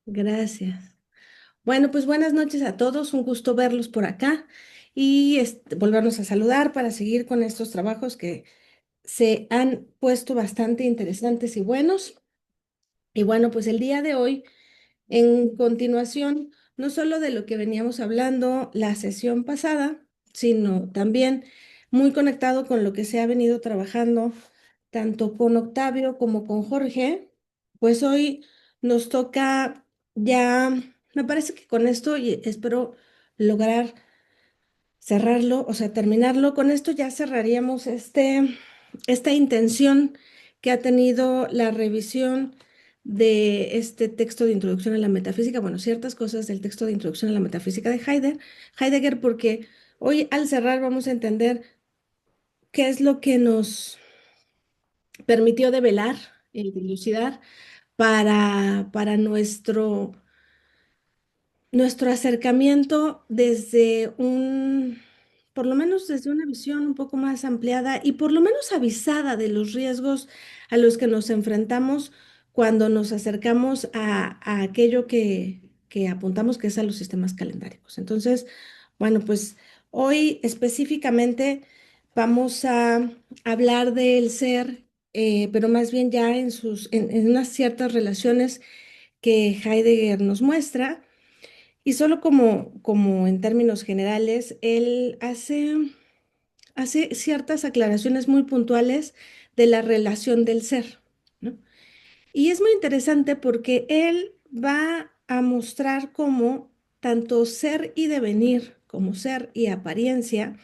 Gracias. Bueno, pues buenas noches a todos, un gusto verlos por acá y volvernos a saludar para seguir con estos trabajos que se han puesto bastante interesantes y buenos. Y bueno, pues el día de hoy, en continuación, no solo de lo que veníamos hablando la sesión pasada, sino también muy conectado con lo que se ha venido trabajando tanto con Octavio como con Jorge, pues hoy nos toca ya, me parece que con esto y espero lograr cerrarlo, o sea, terminarlo. Con esto ya cerraríamos esta intención que ha tenido la revisión de este texto de introducción a la metafísica, bueno, ciertas cosas del texto de introducción a la metafísica de Heidegger, porque hoy al cerrar vamos a entender qué es lo que nos permitió develar y dilucidar para nuestro acercamiento desde por lo menos desde una visión un poco más ampliada y por lo menos avisada de los riesgos a los que nos enfrentamos cuando nos acercamos a aquello que apuntamos que es a los sistemas calendáricos. Entonces, bueno, pues hoy específicamente vamos a hablar del ser, pero más bien ya en unas ciertas relaciones que Heidegger nos muestra. Y solo como en términos generales, él hace ciertas aclaraciones muy puntuales de la relación del ser, ¿no? Y es muy interesante porque él va a mostrar cómo tanto ser y devenir como ser y apariencia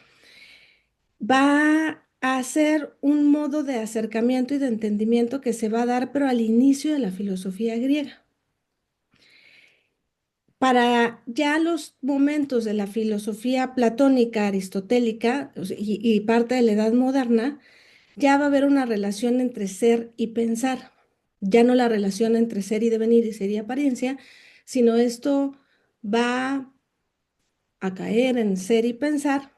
va a ser un modo de acercamiento y de entendimiento que se va a dar, pero al inicio de la filosofía griega. Para ya los momentos de la filosofía platónica, aristotélica, o sea, y parte de la edad moderna, ya va a haber una relación entre ser y pensar, ya no la relación entre ser y devenir y ser y apariencia, sino esto va a caer en ser y pensar,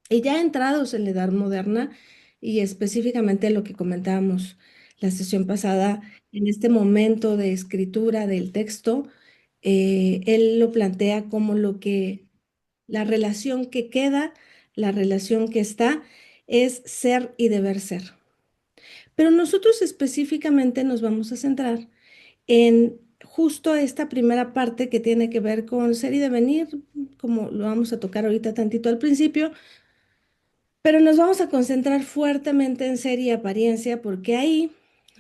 y ya entrados en la edad moderna, y específicamente lo que comentábamos la sesión pasada, en este momento de escritura del texto, él lo plantea como la relación que queda, la relación que está, es ser y deber ser. Pero nosotros específicamente nos vamos a centrar en justo esta primera parte que tiene que ver con ser y devenir, como lo vamos a tocar ahorita tantito al principio, pero nos vamos a concentrar fuertemente en ser y apariencia porque ahí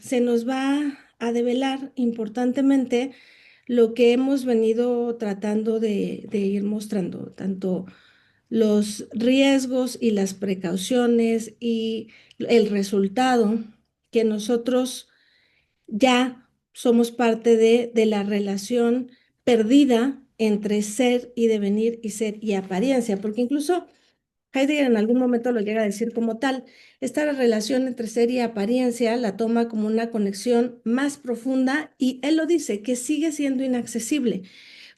se nos va a develar importantemente lo que hemos venido tratando de ir mostrando, tanto los riesgos y las precauciones y el resultado que nosotros ya somos parte de la relación perdida entre ser y devenir y ser y apariencia, porque incluso Heidegger en algún momento lo llega a decir como tal. Esta relación entre ser y apariencia la toma como una conexión más profunda y él lo dice, que sigue siendo inaccesible.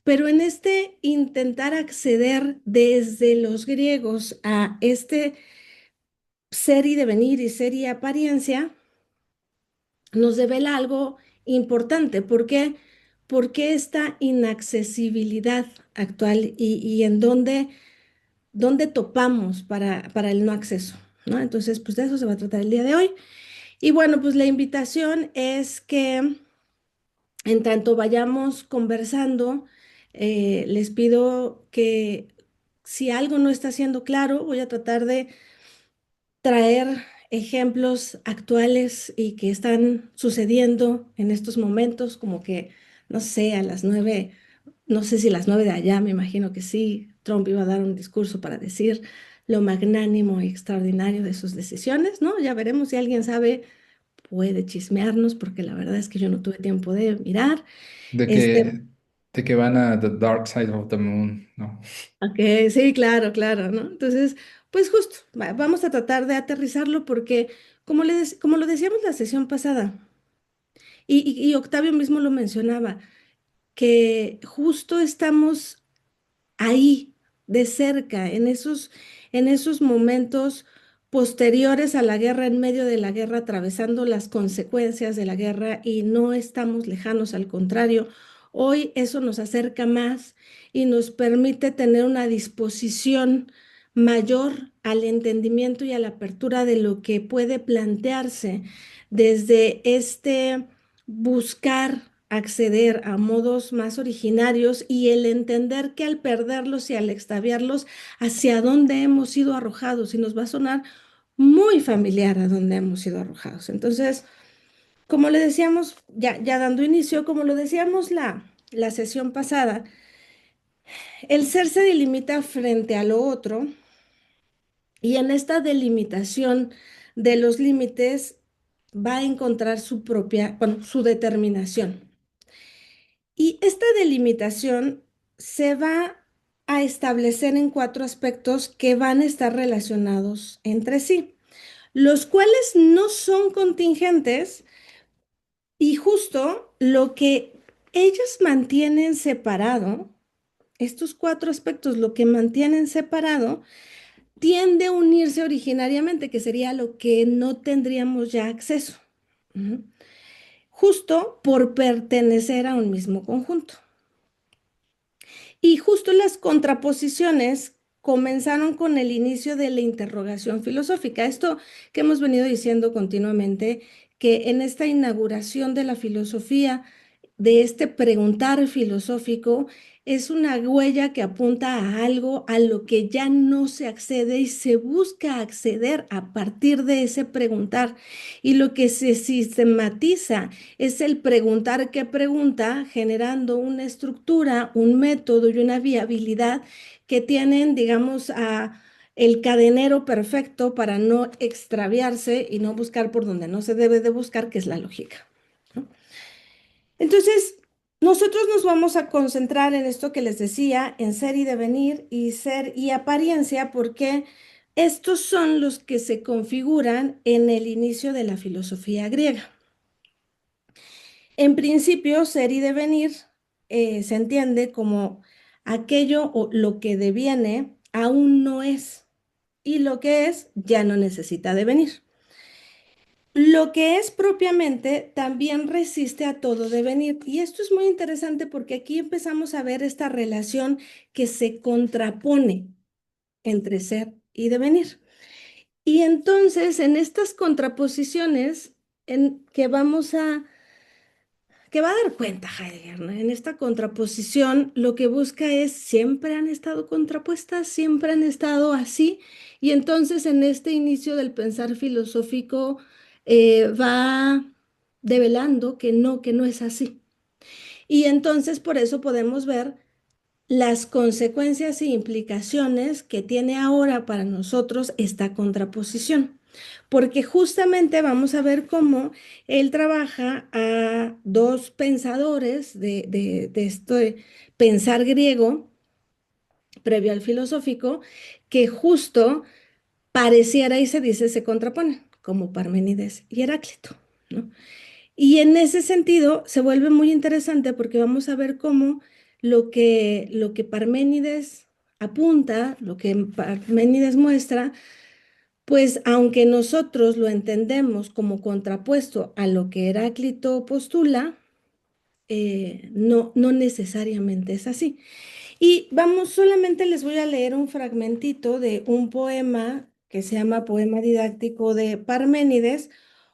Pero en este intentar acceder desde los griegos a este ser y devenir y ser y apariencia, nos devela algo importante. ¿Por qué? ¿Por qué esta inaccesibilidad actual y en dónde topamos para el no acceso? ¿No? Entonces, pues de eso se va a tratar el día de hoy. Y bueno, pues la invitación es que en tanto vayamos conversando, les pido que si algo no está siendo claro, voy a tratar de traer ejemplos actuales y que están sucediendo en estos momentos, como que, no sé, a las 9, no sé si las 9 de allá, me imagino que sí, Trump iba a dar un discurso para decir lo magnánimo y extraordinario de sus decisiones, ¿no? Ya veremos si alguien sabe, puede chismearnos, porque la verdad es que yo no tuve tiempo de mirar. De Este, que, de que van a The Dark Side of the Moon, ¿no? ok, sí, claro, claro, ¿no? Entonces, pues justo, vamos a tratar de aterrizarlo porque, como lo decíamos la sesión pasada, y Octavio mismo lo mencionaba, que justo estamos ahí, de cerca, en esos momentos posteriores a la guerra, en medio de la guerra, atravesando las consecuencias de la guerra y no estamos lejanos, al contrario, Hoy eso nos acerca más y nos permite tener una disposición mayor al entendimiento y a la apertura de lo que puede plantearse desde este buscar acceder a modos más originarios y el entender que al perderlos y al extraviarlos, hacia dónde hemos sido arrojados, y nos va a sonar muy familiar a dónde hemos sido arrojados. Entonces, como le decíamos, ya dando inicio, como lo decíamos la sesión pasada, el ser se delimita frente a lo otro, y en esta delimitación de los límites va a encontrar su propia, bueno, su determinación. Y esta delimitación se va a establecer en cuatro aspectos que van a estar relacionados entre sí, los cuales no son contingentes, y justo lo que ellas mantienen separado, estos cuatro aspectos, lo que mantienen separado, tiende a unirse originariamente, que sería lo que no tendríamos ya acceso. Ujú. Justo por pertenecer a un mismo conjunto. Y justo las contraposiciones comenzaron con el inicio de la interrogación filosófica. Esto que hemos venido diciendo continuamente, que en esta inauguración de la filosofía, de este preguntar filosófico, es una huella que apunta a algo a lo que ya no se accede y se busca acceder a partir de ese preguntar. Y lo que se sistematiza es el preguntar qué pregunta, generando una estructura, un método y una viabilidad que tienen, digamos, el cadenero perfecto para no extraviarse y no buscar por donde no se debe de buscar, que es la lógica, ¿no? Entonces, nosotros nos vamos a concentrar en esto que les decía, en ser y devenir y ser y apariencia, porque estos son los que se configuran en el inicio de la filosofía griega. En principio, ser y devenir se entiende como aquello o lo que deviene aún no es, y lo que es ya no necesita devenir. Lo que es propiamente también resiste a todo devenir. Y esto es muy interesante porque aquí empezamos a ver esta relación que se contrapone entre ser y devenir. Y entonces, en estas contraposiciones en que va a dar cuenta Heidegger, ¿no? En esta contraposición, lo que busca es, siempre han estado contrapuestas, siempre han estado así, y entonces en este inicio del pensar filosófico va develando que no es así. Y entonces por eso podemos ver las consecuencias e implicaciones que tiene ahora para nosotros esta contraposición, porque justamente vamos a ver cómo él trabaja a dos pensadores de este pensar griego previo al filosófico, que justo pareciera y se dice se contraponen, como Parménides y Heráclito, ¿no? Y en ese sentido se vuelve muy interesante porque vamos a ver cómo lo que Parménides apunta, lo que Parménides muestra, pues aunque nosotros lo entendemos como contrapuesto a lo que Heráclito postula, no necesariamente es así. Y vamos, solamente les voy a leer un fragmentito de un poema que se llama Poema Didáctico de Parménides,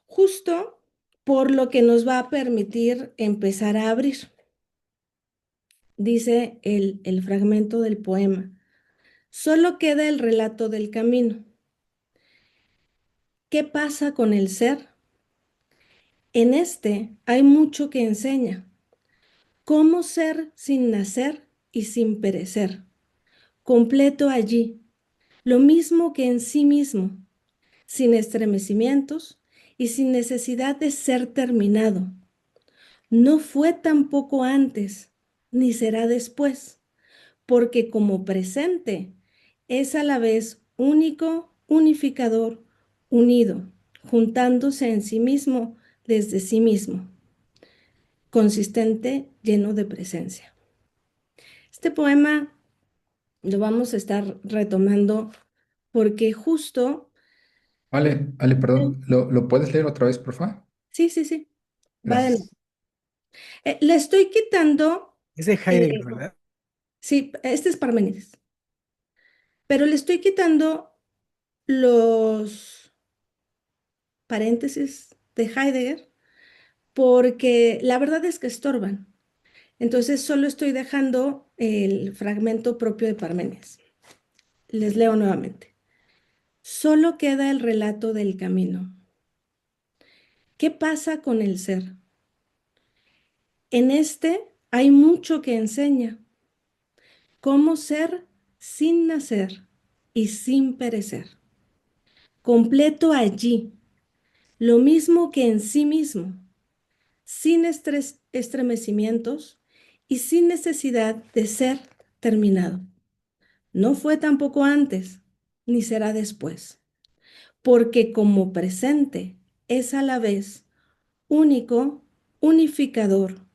justo por lo que nos va a permitir empezar a abrir. Dice el fragmento del poema: solo queda el relato del camino. ¿Qué pasa con el ser? En este hay mucho que enseña. Cómo ser sin nacer y sin perecer, completo allí, lo mismo que en sí mismo, sin estremecimientos y sin necesidad de ser terminado. No fue tampoco antes, ni será después, porque como presente es a la vez único, unificador, unido, juntándose en sí mismo desde sí mismo, consistente, lleno de presencia. Este poema lo vamos a estar retomando porque justo, Vale, perdón. ¿Lo puedes leer otra vez, por favor? sí, sí, sí, va de nuevo. Gracias. Le estoy quitando Es de Heidegger, Eh, ¿verdad? sí, este es Parménides, pero le estoy quitando los paréntesis de Heidegger porque la verdad es que estorban. Entonces solo estoy dejando el fragmento propio de Parménides. Les leo nuevamente. Solo queda el relato del camino. ¿Qué pasa con el ser? En este hay mucho que enseña. Cómo ser sin nacer y sin perecer. Completo allí, lo mismo que en sí mismo, sin estremecimientos y sin necesidad de ser terminado. No fue tampoco antes, ni será después, porque como presente es a la vez único, unificador,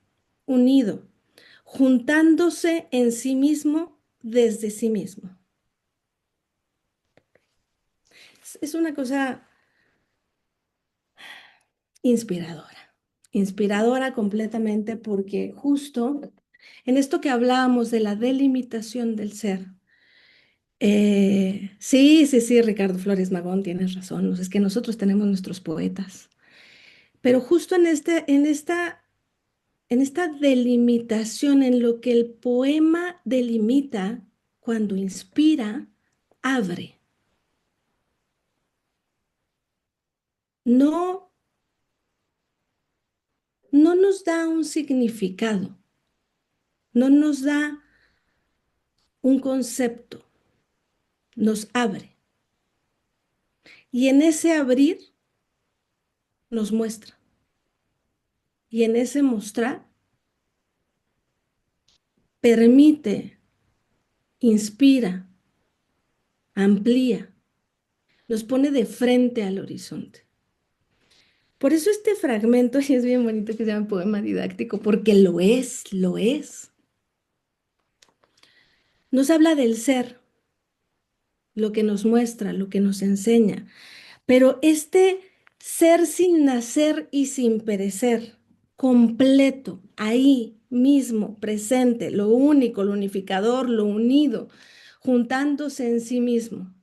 unido, juntándose en sí mismo desde sí mismo. Es una cosa inspiradora, inspiradora completamente porque justo en esto que hablábamos de la delimitación del ser, sí, sí, sí, Ricardo Flores Magón, tienes razón, es que nosotros tenemos nuestros poetas, pero justo en esta delimitación, en lo que el poema delimita, cuando inspira, abre, no, no nos da un significado, no nos da un concepto, nos abre. Y en ese abrir nos muestra. Y en ese mostrar permite, inspira, amplía, nos pone de frente al horizonte. Por eso este fragmento, y es bien bonito que se llama poema didáctico, porque lo es. Nos habla del ser, lo que nos muestra, lo que nos enseña. Pero este ser sin nacer y sin perecer, completo, ahí mismo, presente, lo único, lo unificador, lo unido, juntándose en sí mismo.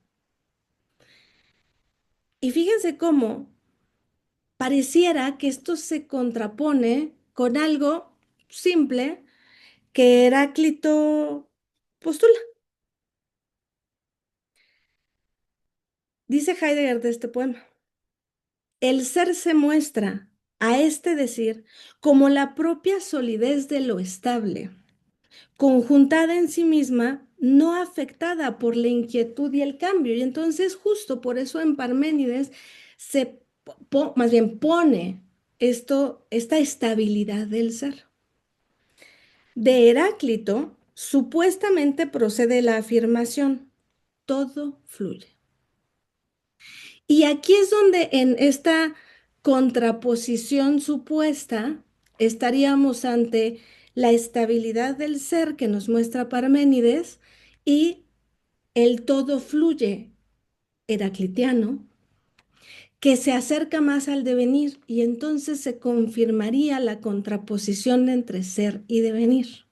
Y fíjense cómo pareciera que esto se contrapone con algo simple que Heráclito postula. Dice Heidegger de este poema. El ser se muestra a este decir como la propia solidez de lo estable, conjuntada en sí misma, no afectada por la inquietud y el cambio. Y entonces justo por eso en Parménides más bien pone esta estabilidad del ser. De Heráclito supuestamente procede la afirmación, todo fluye. Y aquí es donde en esta contraposición supuesta estaríamos ante la estabilidad del ser que nos muestra Parménides y el todo fluye heraclitiano que se acerca más al devenir y entonces se confirmaría la contraposición entre ser y devenir,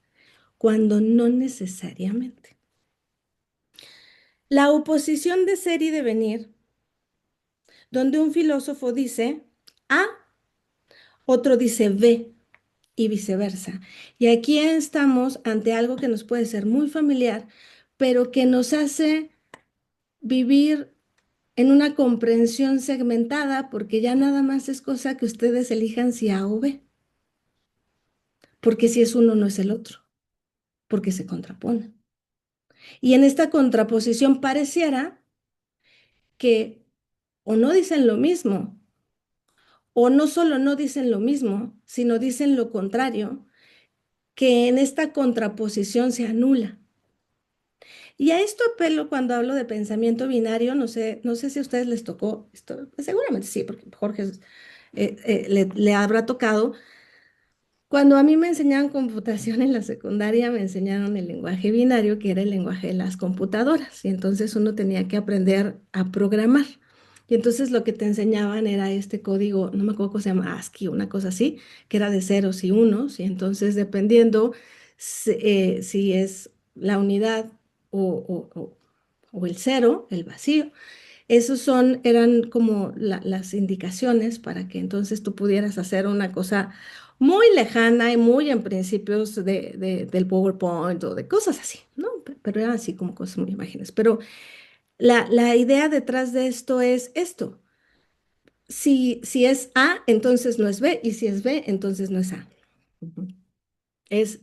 cuando no necesariamente. La oposición de ser y devenir, donde un filósofo dice A, otro dice B y viceversa. Y aquí estamos ante algo que nos puede ser muy familiar, pero que nos hace vivir en una comprensión segmentada, porque ya nada más es cosa que ustedes elijan si A o B, porque si es uno no es el otro, porque se contraponen. Y en esta contraposición pareciera que o no dicen lo mismo, o no solo no dicen lo mismo, sino dicen lo contrario, que en esta contraposición se anula. Y a esto apelo cuando hablo de pensamiento binario, no sé si a ustedes les tocó esto, pues seguramente sí, porque Jorge le habrá tocado. Cuando a mí me enseñaban computación en la secundaria, me enseñaron el lenguaje binario, que era el lenguaje de las computadoras, y entonces uno tenía que aprender a programar. Y entonces lo que te enseñaban era este código, no me acuerdo cómo se llama, ASCII, una cosa así, que era de ceros y unos, y entonces dependiendo si es la unidad o el cero, el vacío. Eran como las indicaciones para que entonces tú pudieras hacer una cosa muy lejana y muy en principios del PowerPoint o de cosas así, ¿no? Pero eran así como cosas muy imágenes. Pero la idea detrás de esto es esto. Si es A, entonces no es B, y si es B, entonces no es A. Ujú. Es,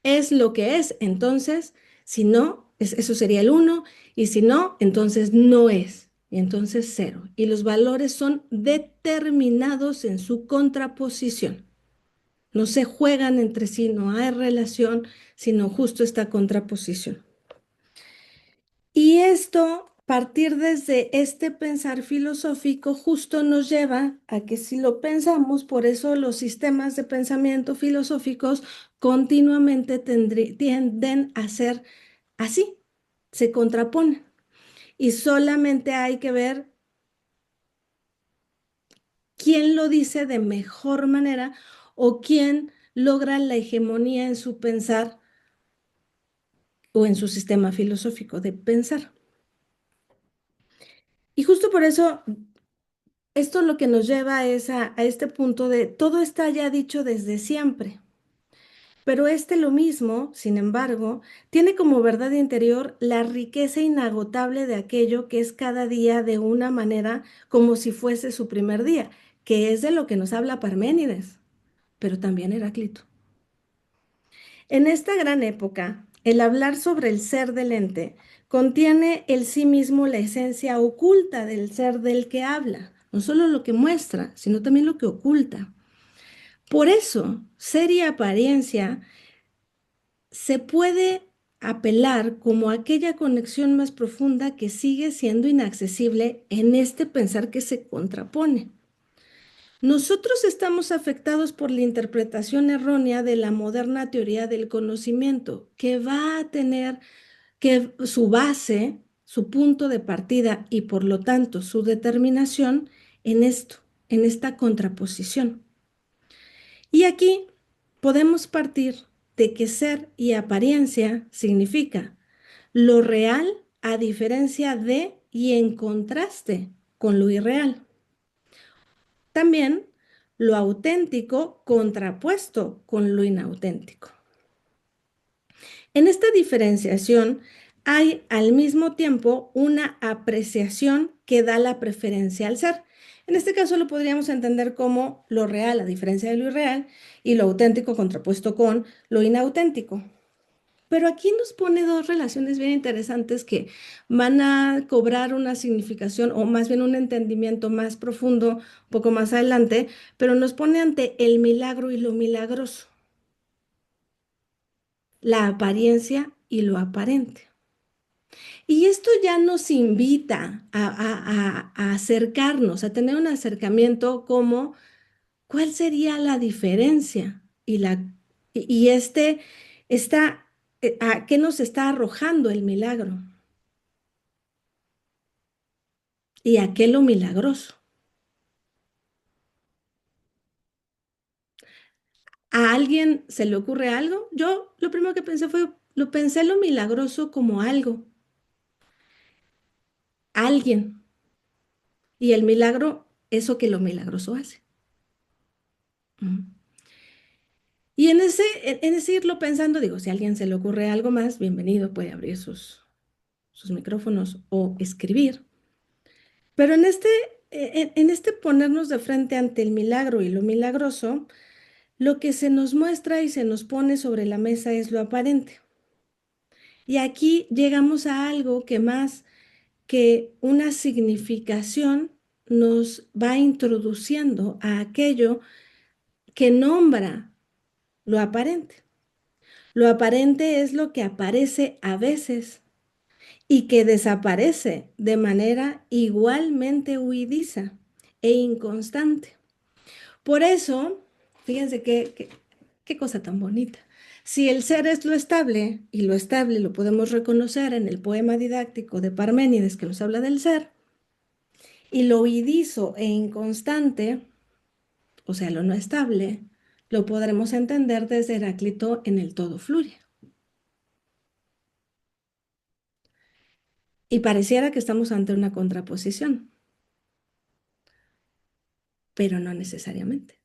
es lo que es, entonces, si no, eso sería el uno, y si no, entonces no es, y entonces cero. Y los valores son determinados en su contraposición. No se juegan entre sí, no hay relación, sino justo esta contraposición. Y esto, partir desde este pensar filosófico, justo nos lleva a que si lo pensamos, por eso los sistemas de pensamiento filosóficos continuamente tienden a ser así, se contraponen. Y solamente hay que ver quién lo dice de mejor manera o quién logra la hegemonía en su pensar o en su sistema filosófico de pensar. Y justo por eso esto lo que nos lleva es a este punto de todo está ya dicho desde siempre, pero lo mismo, sin embargo, tiene como verdad interior la riqueza inagotable de aquello que es cada día de una manera como si fuese su primer día, que es de lo que nos habla Parménides, pero también Heráclito. En esta gran época, el hablar sobre el ser del ente contiene el sí mismo la esencia oculta del ser del que habla, no solo lo que muestra, sino también lo que oculta. Por eso, ser y apariencia se puede apelar como aquella conexión más profunda que sigue siendo inaccesible en este pensar que se contrapone. Nosotros estamos afectados por la interpretación errónea de la moderna teoría del conocimiento, que va a tener que su base, su punto de partida y por lo tanto su determinación en esto, en esta contraposición. Y aquí podemos partir de que ser y apariencia significa lo real a diferencia de y en contraste con lo irreal. También lo auténtico contrapuesto con lo inauténtico. En esta diferenciación hay al mismo tiempo una apreciación que da la preferencia al ser. En este caso lo podríamos entender como lo real a diferencia de lo irreal y lo auténtico contrapuesto con lo inauténtico. Pero aquí nos pone dos relaciones bien interesantes que van a cobrar una significación o más bien un entendimiento más profundo un poco más adelante, pero nos pone ante el milagro y lo milagroso, la apariencia y lo aparente. Y esto ya nos invita a acercarnos, a tener un acercamiento como cuál sería la diferencia y a qué nos está arrojando el milagro y a qué lo milagroso. ¿A alguien se le ocurre algo? Yo lo primero que pensé lo pensé lo milagroso como algo, alguien, y el milagro, eso que lo milagroso hace. Mm. Y en ese irlo pensando, digo, si a alguien se le ocurre algo más, bienvenido, puede abrir sus micrófonos o escribir. Pero en este ponernos de frente ante el milagro y lo milagroso, lo que se nos muestra y se nos pone sobre la mesa es lo aparente. Y aquí llegamos a algo que más que una significación nos va introduciendo a aquello que nombra lo aparente. Lo aparente es lo que aparece a veces y que desaparece de manera igualmente huidiza e inconstante. Por eso, fíjense qué cosa tan bonita. Si el ser es lo estable, y lo estable lo podemos reconocer en el poema didáctico de Parménides que nos habla del ser, y lo huidizo e inconstante, o sea, lo no estable, Lo podremos entender desde Heráclito en el todo fluye. Y pareciera que estamos ante una contraposición, pero no necesariamente.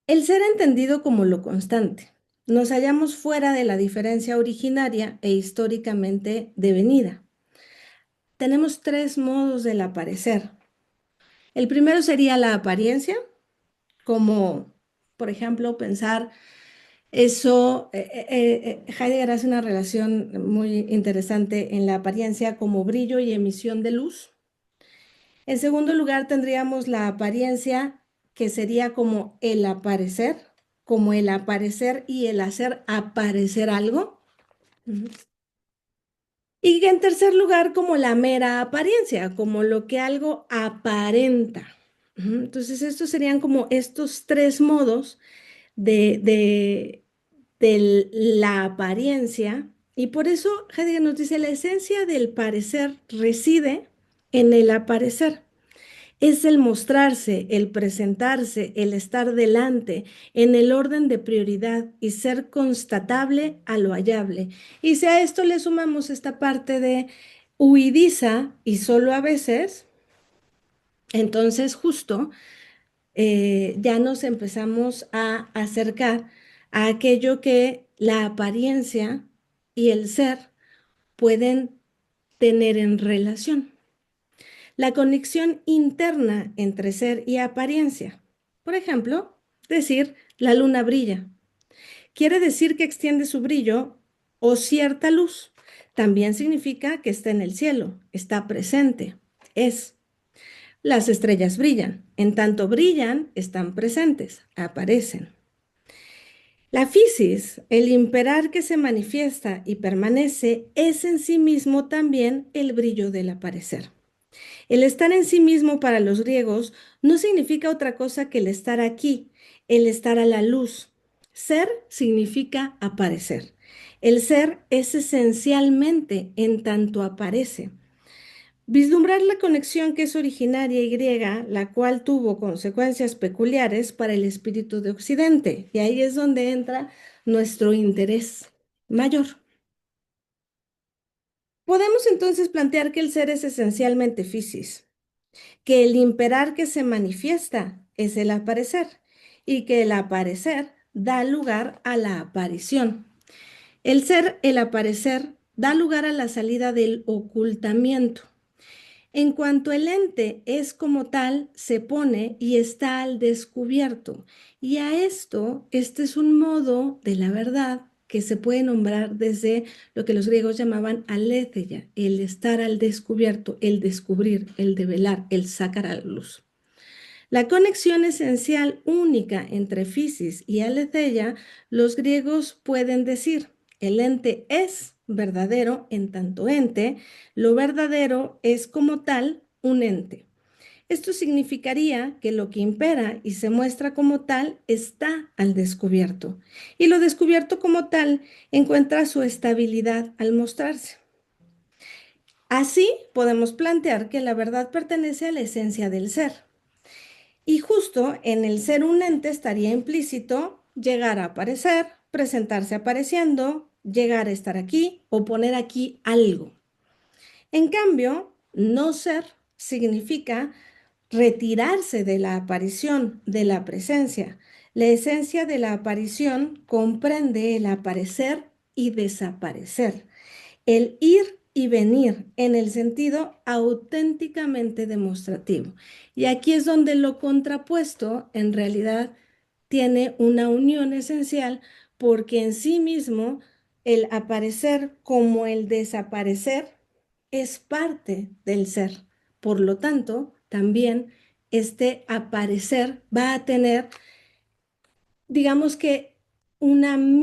El ser entendido como lo constante. Nos hallamos fuera de la diferencia originaria e históricamente devenida. Tenemos tres modos del aparecer. El primero sería la apariencia, como por ejemplo pensar eso, Heidegger hace una relación muy interesante en la apariencia como brillo y emisión de luz. En segundo lugar, tendríamos la apariencia, que sería como el aparecer y el hacer aparecer algo. Ujú. Y en tercer lugar, como la mera apariencia, como lo que algo aparenta. Ujú. Entonces, estos serían como estos tres modos de la apariencia. Y por eso Heidegger nos dice, la esencia del parecer reside en el aparecer. Es el mostrarse, el presentarse, el estar delante, en el orden de prioridad y ser constatable a lo hallable. Y si a esto le sumamos esta parte de huidiza y solo a veces, entonces justo ya nos empezamos a acercar a aquello que la apariencia y el ser pueden tener en relación. La conexión interna entre ser y apariencia. Por ejemplo, decir la luna brilla. Quiere decir que extiende su brillo o cierta luz. También significa que está en el cielo, está presente, es. Las estrellas brillan. En tanto brillan, están presentes, aparecen. La fisis, el imperar que se manifiesta y permanece, es en sí mismo también el brillo del aparecer. El estar en sí mismo para los griegos no significa otra cosa que el estar aquí, el estar a la luz. Ser significa aparecer. El ser es esencialmente en tanto aparece. Vislumbrar la conexión que es originaria y griega, la cual tuvo consecuencias peculiares para el espíritu de Occidente. Y ahí es donde entra nuestro interés mayor. Podemos entonces plantear que el ser es esencialmente fisis, que el imperar que se manifiesta es el aparecer y que el aparecer da lugar a la aparición. El ser, el aparecer, da lugar a la salida del ocultamiento. En cuanto el ente es como tal, se pone y está al descubierto. Y a esto, este es un modo de la verdad que se puede nombrar desde lo que los griegos llamaban aletheia, el estar al descubierto, el descubrir, el develar, el sacar a la luz. La conexión esencial única entre fisis y aletheia, los griegos pueden decir, el ente es verdadero en tanto ente, lo verdadero es como tal un ente. Esto significaría que lo que impera y se muestra como tal está al descubierto, y lo descubierto como tal encuentra su estabilidad al mostrarse. Así podemos plantear que la verdad pertenece a la esencia del ser. Y justo en el ser un ente estaría implícito llegar a aparecer, presentarse apareciendo, llegar a estar aquí o poner aquí algo. En cambio, no ser significa retirarse de la aparición, de la presencia. La esencia de la aparición comprende el aparecer y desaparecer, el ir y venir en el sentido auténticamente demostrativo. Y aquí es donde lo contrapuesto en realidad tiene una unión esencial porque en sí mismo el aparecer como el desaparecer es parte del ser. Por lo tanto, también este aparecer va a tener, digamos que un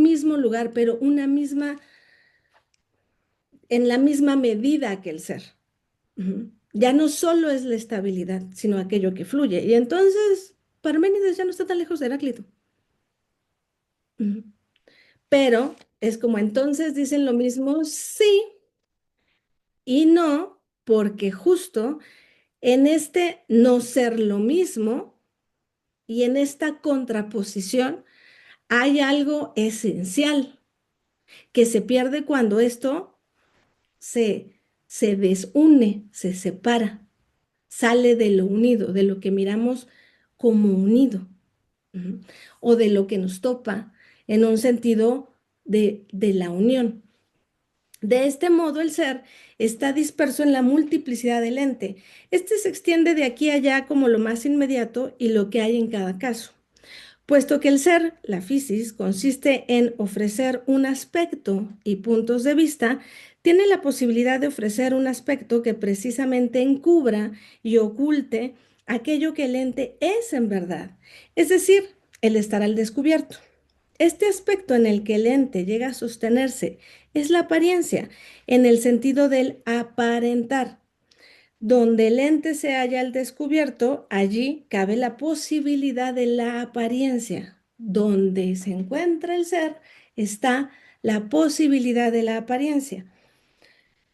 mismo lugar, pero una misma en la misma medida que el ser. Ujú. Ya no solo es la estabilidad, sino aquello que fluye. Y entonces, Parménides ya no está tan lejos de Heráclito. Ujú. Pero es como entonces dicen lo mismo, sí y no, porque justo en este no ser lo mismo Y en esta contraposición hay algo esencial que se pierde cuando esto se, se desune, se separa, sale de lo unido, de lo que miramos como unido, ¿no? O de lo que nos topa en un sentido de la unión. De este modo, el ser está disperso en la multiplicidad del ente. Este se extiende de aquí a allá como lo más inmediato y lo que hay en cada caso. Puesto que el ser, la fisis, consiste en ofrecer un aspecto y puntos de vista, tiene la posibilidad de ofrecer un aspecto que precisamente encubra y oculte aquello que el ente es en verdad, es decir, el estar al descubierto. Este aspecto en el que el ente llega a sostenerse es la apariencia, en el sentido del aparentar. Donde el ente se halla al descubierto, allí cabe la posibilidad de la apariencia. Donde se encuentra el ser, está la posibilidad de la apariencia.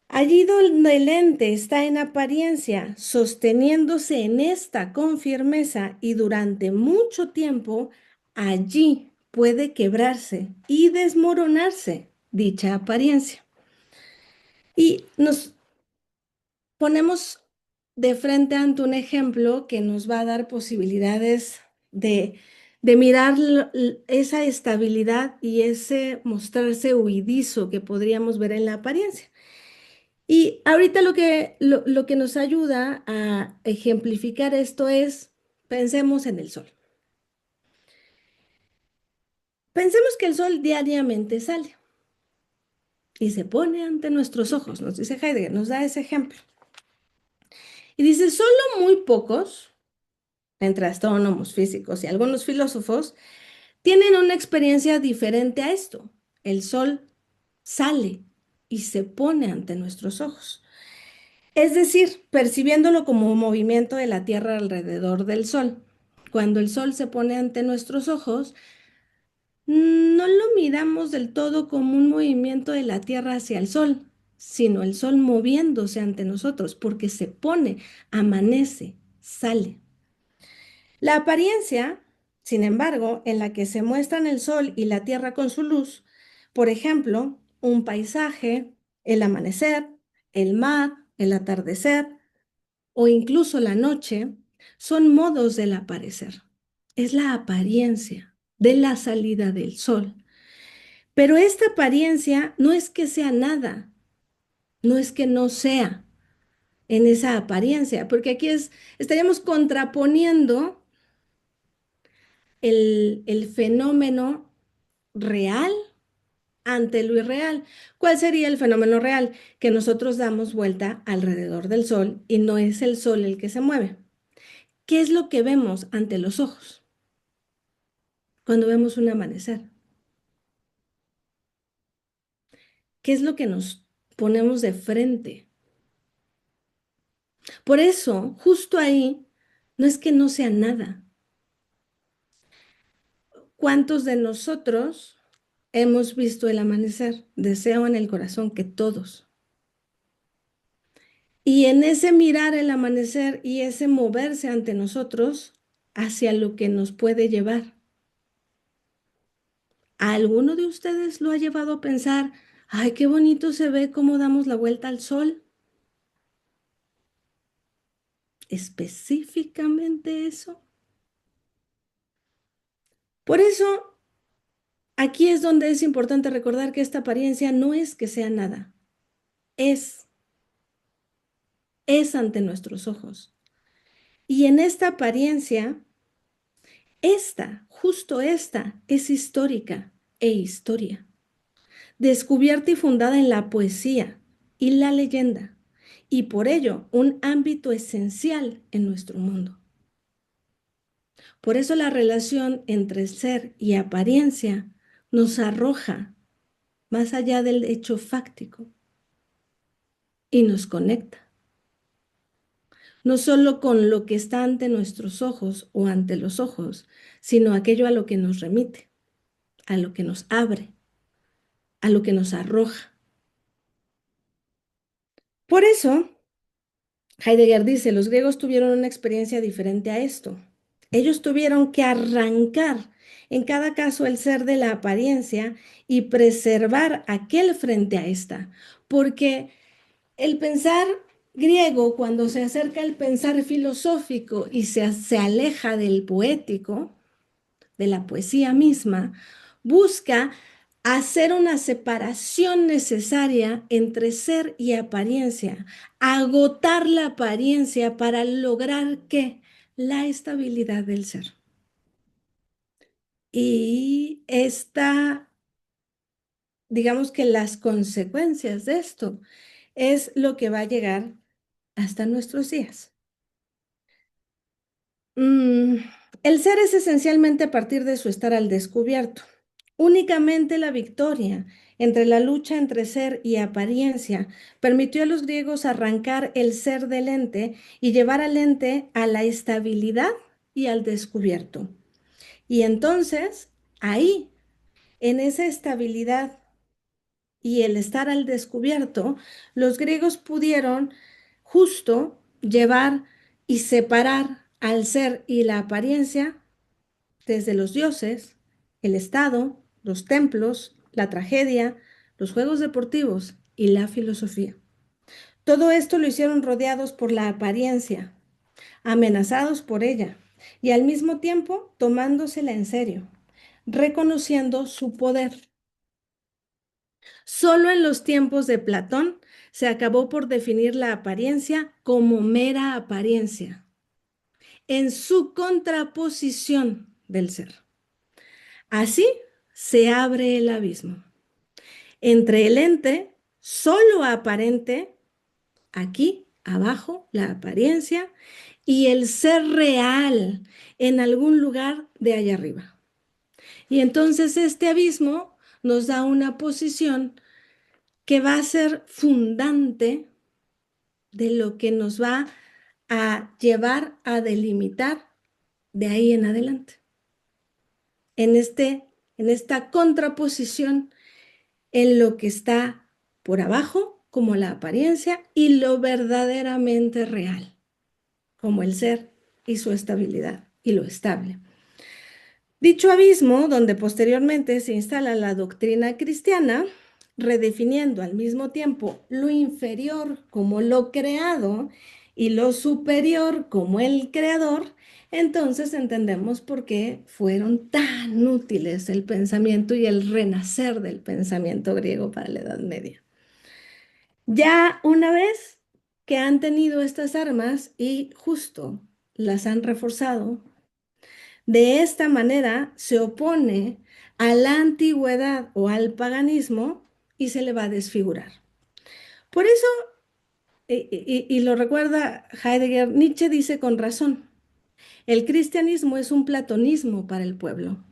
Allí donde el ente está en apariencia, sosteniéndose en esta con firmeza y durante mucho tiempo, allí puede quebrarse y desmoronarse dicha apariencia. Y nos ponemos de frente ante un ejemplo que nos va a dar posibilidades de mirar esa estabilidad y ese mostrarse huidizo que podríamos ver en la apariencia. Y ahorita lo que nos ayuda a ejemplificar esto es, pensemos en el sol. Pensemos que el sol diariamente sale y se pone ante nuestros ojos, nos dice Heidegger, nos da ese ejemplo. Y dice, solo muy pocos, entre astrónomos, físicos y algunos filósofos, tienen una experiencia diferente a esto. El sol sale y se pone ante nuestros ojos. Es decir, percibiéndolo como un movimiento de la Tierra alrededor del sol. Cuando el sol se pone ante nuestros ojos, no lo miramos del todo como un movimiento de la Tierra hacia el sol, sino el sol moviéndose ante nosotros, porque se pone, amanece, sale. La apariencia, sin embargo, en la que se muestran el sol y la tierra con su luz, por ejemplo, un paisaje, el amanecer, el mar, el atardecer o incluso la noche, son modos del aparecer. Es la apariencia de la salida del sol. Pero esta apariencia no es que sea nada, no es que no sea en esa apariencia, porque aquí estaríamos contraponiendo el fenómeno real ante lo irreal. ¿Cuál sería el fenómeno real? Que nosotros damos vuelta alrededor del sol y no es el sol el que se mueve. ¿Qué es lo que vemos ante los ojos cuando vemos un amanecer? ¿Qué es lo que nos ponemos de frente? Por eso, justo ahí, no es que no sea nada. ¿Cuántos de nosotros hemos visto el amanecer? Deseo en el corazón que todos. Y en ese mirar el amanecer y ese moverse ante nosotros hacia lo que nos puede llevar. ¿A alguno de ustedes lo ha llevado a pensar, ay, qué bonito se ve cómo damos la vuelta al sol? Específicamente eso. Por eso, aquí es donde es importante recordar que esta apariencia no es que sea nada, es, es ante nuestros ojos. Y en esta apariencia, justo esta, es histórica e historia, descubierta y fundada en la poesía y la leyenda, y por ello un ámbito esencial en nuestro mundo. Por eso la relación entre ser y apariencia nos arroja más allá del hecho fáctico y nos conecta, no solo con lo que está ante nuestros ojos o ante los ojos, sino aquello a lo que nos remite, a lo que nos abre, a lo que nos arroja. Por eso, Heidegger dice, los griegos tuvieron una experiencia diferente a esto. Ellos tuvieron que arrancar en cada caso el ser de la apariencia y preservar aquel frente a esta, porque el pensar griego, cuando se acerca al pensar filosófico y se aleja del poético, de la poesía misma, busca hacer una separación necesaria entre ser y apariencia, agotar la apariencia para lograr que la estabilidad del ser. Y digamos que las consecuencias de esto es lo que va a llegar hasta nuestros días. Mm, el ser es esencialmente a partir de su estar al descubierto. Únicamente la victoria entre la lucha entre ser y apariencia permitió a los griegos arrancar el ser del ente y llevar al ente a la estabilidad y al descubierto. Y entonces, ahí, en esa estabilidad y el estar al descubierto, los griegos pudieron justo llevar y separar al ser y la apariencia desde los dioses, el Estado, los templos, la tragedia, los juegos deportivos y la filosofía. Todo esto lo hicieron rodeados por la apariencia, amenazados por ella y al mismo tiempo tomándosela en serio, reconociendo su poder. Solo en los tiempos de Platón se acabó por definir la apariencia como mera apariencia, en su contraposición del ser. Así se abre el abismo entre el ente solo aparente, aquí abajo, la apariencia, y el ser real en algún lugar de allá arriba. Y entonces este abismo nos da una posición que va a ser fundante de lo que nos va a llevar a delimitar de ahí en adelante. En, en esta contraposición en lo que está por abajo, como la apariencia, y lo verdaderamente real, como el ser y su estabilidad y lo estable. Dicho abismo, donde posteriormente se instala la doctrina cristiana, redefiniendo al mismo tiempo lo inferior como lo creado y lo superior como el creador, entonces entendemos por qué fueron tan útiles el pensamiento y el renacer del pensamiento griego para la Edad Media. Ya una vez que han tenido estas armas y justo las han reforzado, de esta manera se opone a la antigüedad o al paganismo y se le va a desfigurar. Por eso, y lo recuerda Heidegger, Nietzsche dice con razón, el cristianismo es un platonismo para el pueblo.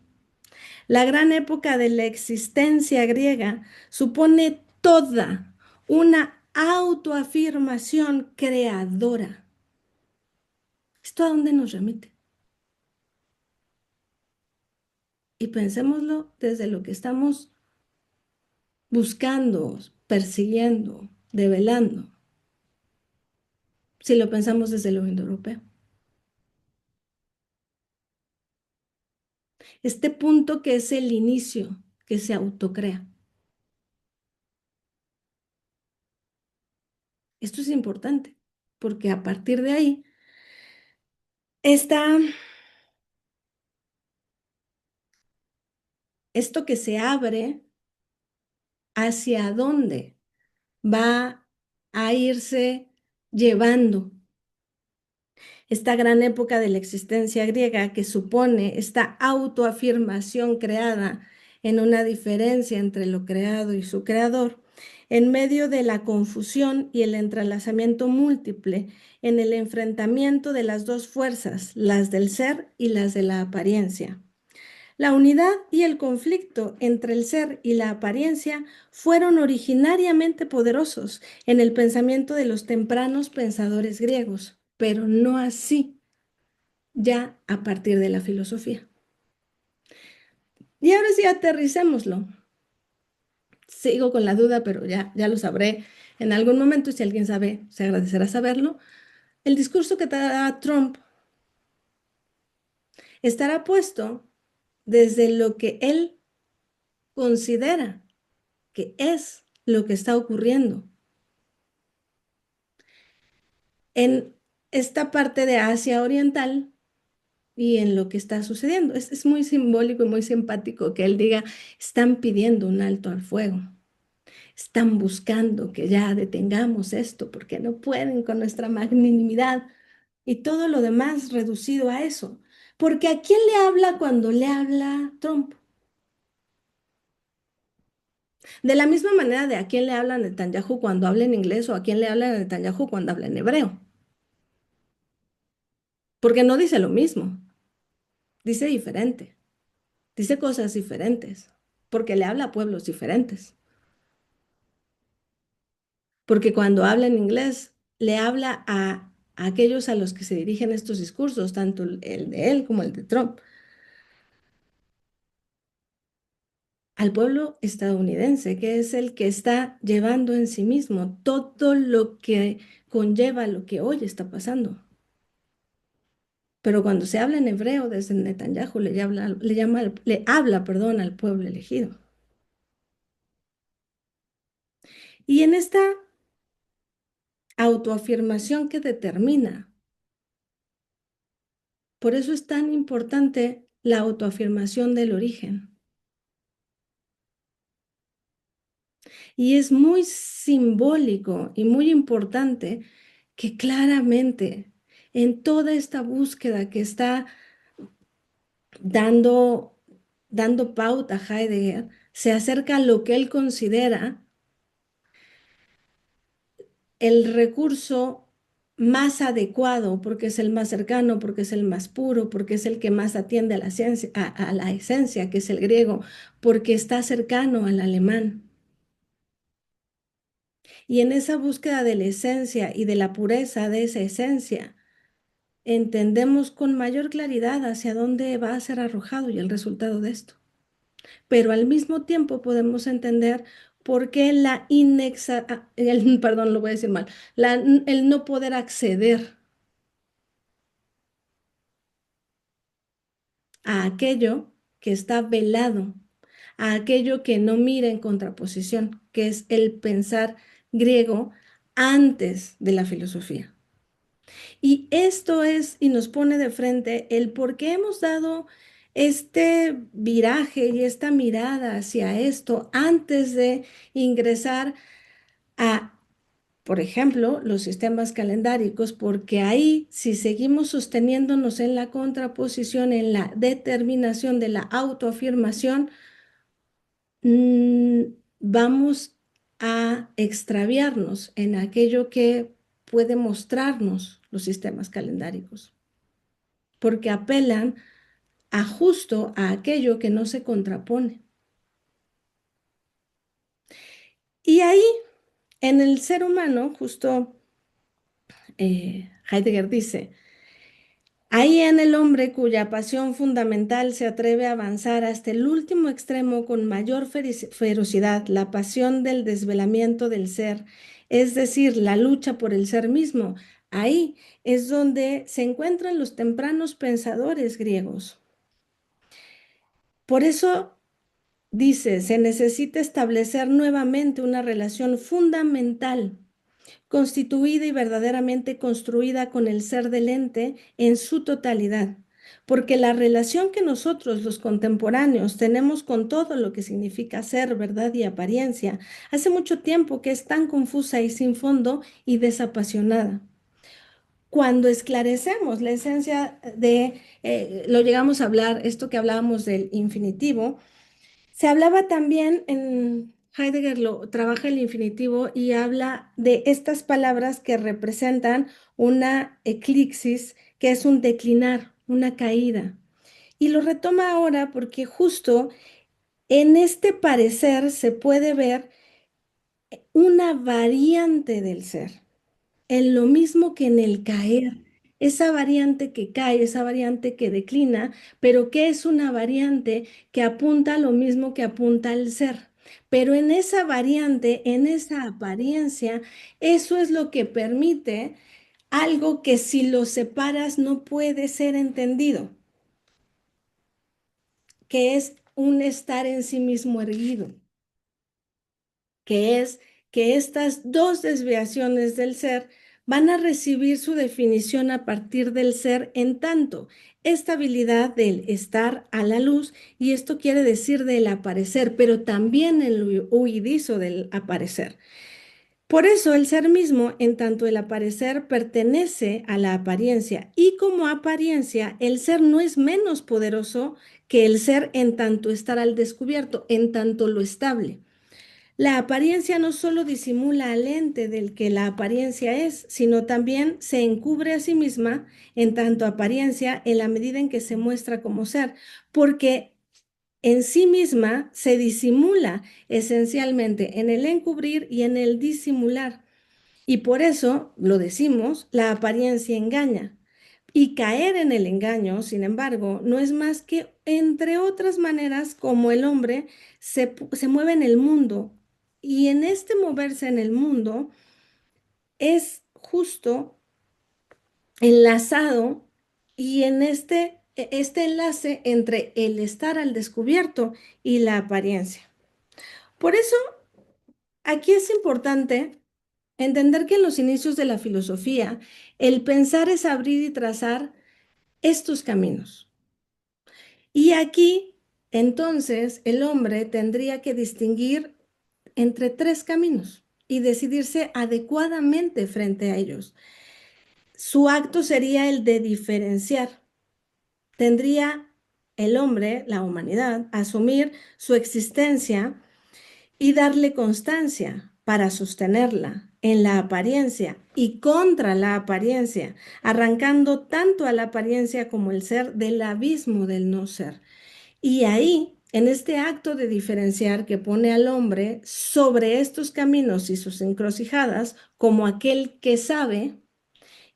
La gran época de la existencia griega supone toda una autoafirmación creadora. ¿Esto a dónde nos remite? Y pensémoslo desde lo que estamos buscando, persiguiendo, develando, si lo pensamos desde lo indoeuropeo. Este punto que es el inicio, que se autocrea. Esto es importante, porque a partir de ahí está esto que se abre hacia dónde va a irse llevando esta gran época de la existencia griega que supone esta autoafirmación creada en una diferencia entre lo creado y su creador, en medio de la confusión y el entrelazamiento múltiple en el enfrentamiento de las dos fuerzas, las del ser y las de la apariencia. La unidad y el conflicto entre el ser y la apariencia fueron originariamente poderosos en el pensamiento de los tempranos pensadores griegos, pero no así ya a partir de la filosofía. Y ahora sí aterricémoslo. Sigo con la duda, pero ya lo sabré en algún momento y si alguien sabe, se agradecerá saberlo. El discurso que da Trump Estará puesto desde lo que él considera que es lo que está ocurriendo en esta parte de Asia Oriental y en lo que está sucediendo. Es muy simbólico y muy simpático que él diga, están pidiendo un alto al fuego, están buscando que ya detengamos esto porque no pueden con nuestra magnanimidad y todo lo demás reducido a eso. Porque ¿a quién le habla cuando le habla Trump? De la misma manera de a quién le habla Netanyahu cuando habla en inglés o a quién le habla Netanyahu cuando habla en hebreo. Porque no dice lo mismo, dice diferente, dice cosas diferentes, porque le habla a pueblos diferentes. Porque cuando habla en inglés, le habla a aquellos a los que se dirigen estos discursos, tanto el de él como el de Trump, al pueblo estadounidense, que es el que está llevando en sí mismo todo lo que conlleva lo que hoy está pasando. Pero cuando se habla en hebreo desde Netanyahu, le habla, perdón, al pueblo elegido. Y en esta autoafirmación que determina, por eso es tan importante la autoafirmación del origen. Y es muy simbólico y muy importante que claramente en toda esta búsqueda que está dando, dando pauta a Heidegger, se acerca a lo que él considera el recurso más adecuado, porque es el más cercano, porque es el más puro, porque es el que más atiende a la ciencia, a la esencia, que es el griego, porque está cercano al alemán. Y en esa búsqueda de la esencia y de la pureza de esa esencia, entendemos con mayor claridad hacia dónde va a ser arrojado y el resultado de esto. Pero al mismo tiempo podemos entender por qué perdón, lo voy a decir mal, el no poder acceder a aquello que está velado, a aquello que no mira en contraposición, que es el pensar griego antes de la filosofía. Y esto es, y nos pone de frente el por qué hemos dado este viraje y esta mirada hacia esto antes de ingresar a, por ejemplo, los sistemas calendáricos, porque ahí, si seguimos sosteniéndonos en la contraposición, en la determinación de la autoafirmación, mm, vamos a extraviarnos en aquello que puede mostrarnos los sistemas calendáricos, porque apelan a justo a aquello que no se contrapone. Y ahí, en el ser humano, justo Heidegger dice, ahí en el hombre cuya pasión fundamental se atreve a avanzar hasta el último extremo con mayor ferocidad, la pasión del desvelamiento del ser, es decir, la lucha por el ser mismo. Ahí es donde se encuentran los tempranos pensadores griegos. Por eso dice, se necesita establecer nuevamente una relación fundamental, constituida y verdaderamente construida con el ser del ente en su totalidad, porque la relación que nosotros, los contemporáneos, tenemos con todo lo que significa ser, verdad y apariencia, hace mucho tiempo que es tan confusa y sin fondo y desapasionada. Cuando esclarecemos la esencia lo llegamos a hablar, esto que hablábamos del infinitivo, se hablaba también en Heidegger lo trabaja el infinitivo y habla de estas palabras que representan una eclipsis, que es un declinar, una caída. Y lo retoma ahora porque justo en este parecer se puede ver una variante del ser, en lo mismo que en el caer. Esa variante que cae, esa variante que declina, pero que es una variante que apunta a lo mismo que apunta al ser. Pero en esa variante, en esa apariencia, eso es lo que permite algo que si lo separas no puede ser entendido. que es un estar en sí mismo erguido, que es que estas dos desviaciones del ser van a recibir su definición a partir del ser en tanto estabilidad del estar a la luz, y esto quiere decir del aparecer, pero también el huidizo del aparecer. Por eso el ser mismo, en tanto el aparecer, pertenece a la apariencia, y como apariencia, el ser no es menos poderoso que el ser en tanto estar al descubierto, en tanto lo estable. La apariencia no solo disimula al ente del que la apariencia es, sino también se encubre a sí misma en tanto apariencia en la medida en que se muestra como ser, porque en sí misma se disimula esencialmente en el encubrir y en el disimular. Y por eso, lo decimos, la apariencia engaña. Y caer en el engaño, sin embargo, no es más que, entre otras maneras, como el hombre se mueve en el mundo. Y en este moverse en el mundo es justo enlazado y en este enlace entre el estar al descubierto y la apariencia. Por eso, aquí es importante entender que en los inicios de la filosofía, el pensar es abrir y trazar estos caminos. Y aquí, entonces, el hombre tendría que distinguir entre tres caminos y decidirse adecuadamente frente a ellos. Su acto sería el de diferenciar. Tendría el hombre, la humanidad, asumir su existencia y darle constancia para sostenerla en la apariencia y contra la apariencia, arrancando tanto a la apariencia como el ser del abismo del no ser. Y ahí, en este acto de diferenciar que pone al hombre sobre estos caminos y sus encrucijadas como aquel que sabe,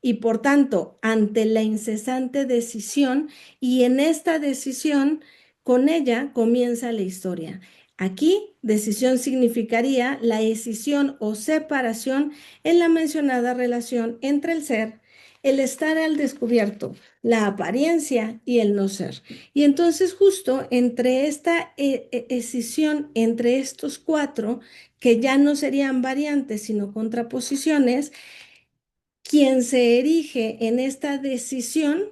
y por tanto ante la incesante decisión, y en esta decisión, con ella comienza la historia. Aquí, decisión significaría la escisión o separación en la mencionada relación entre el ser, el estar al descubierto, la apariencia y el no ser. Y entonces justo entre esta escisión entre estos cuatro, que ya no serían variantes, sino contraposiciones, quien se erige en esta decisión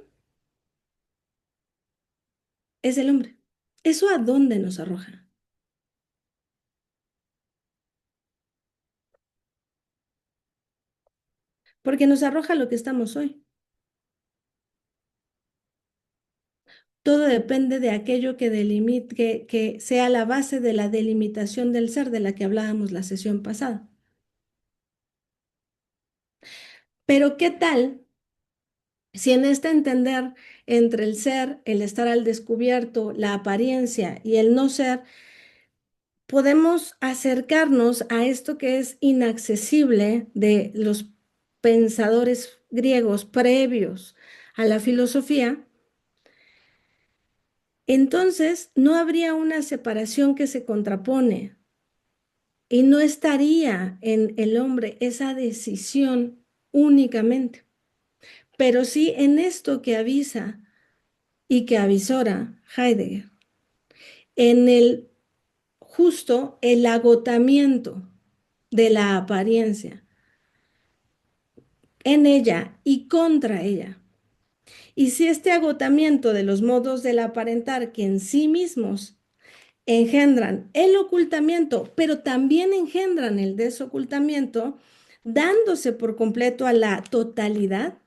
es el hombre. ¿Eso a dónde nos arroja? Porque nos arroja lo que estamos hoy. Todo depende de aquello que sea la base de la delimitación del ser de la que hablábamos la sesión pasada. Pero ¿qué tal si en este entender entre el ser, el estar al descubierto, la apariencia y el no ser, podemos acercarnos a esto que es inaccesible de los pensadores griegos previos a la filosofía? Entonces no habría una separación que se contrapone y no estaría en el hombre esa decisión únicamente, pero sí en esto que avisa y que avisora Heidegger, en el justo el agotamiento de la apariencia en ella y contra ella. Y si este agotamiento de los modos del aparentar que en sí mismos engendran el ocultamiento, pero también engendran el desocultamiento, dándose por completo a la totalidad,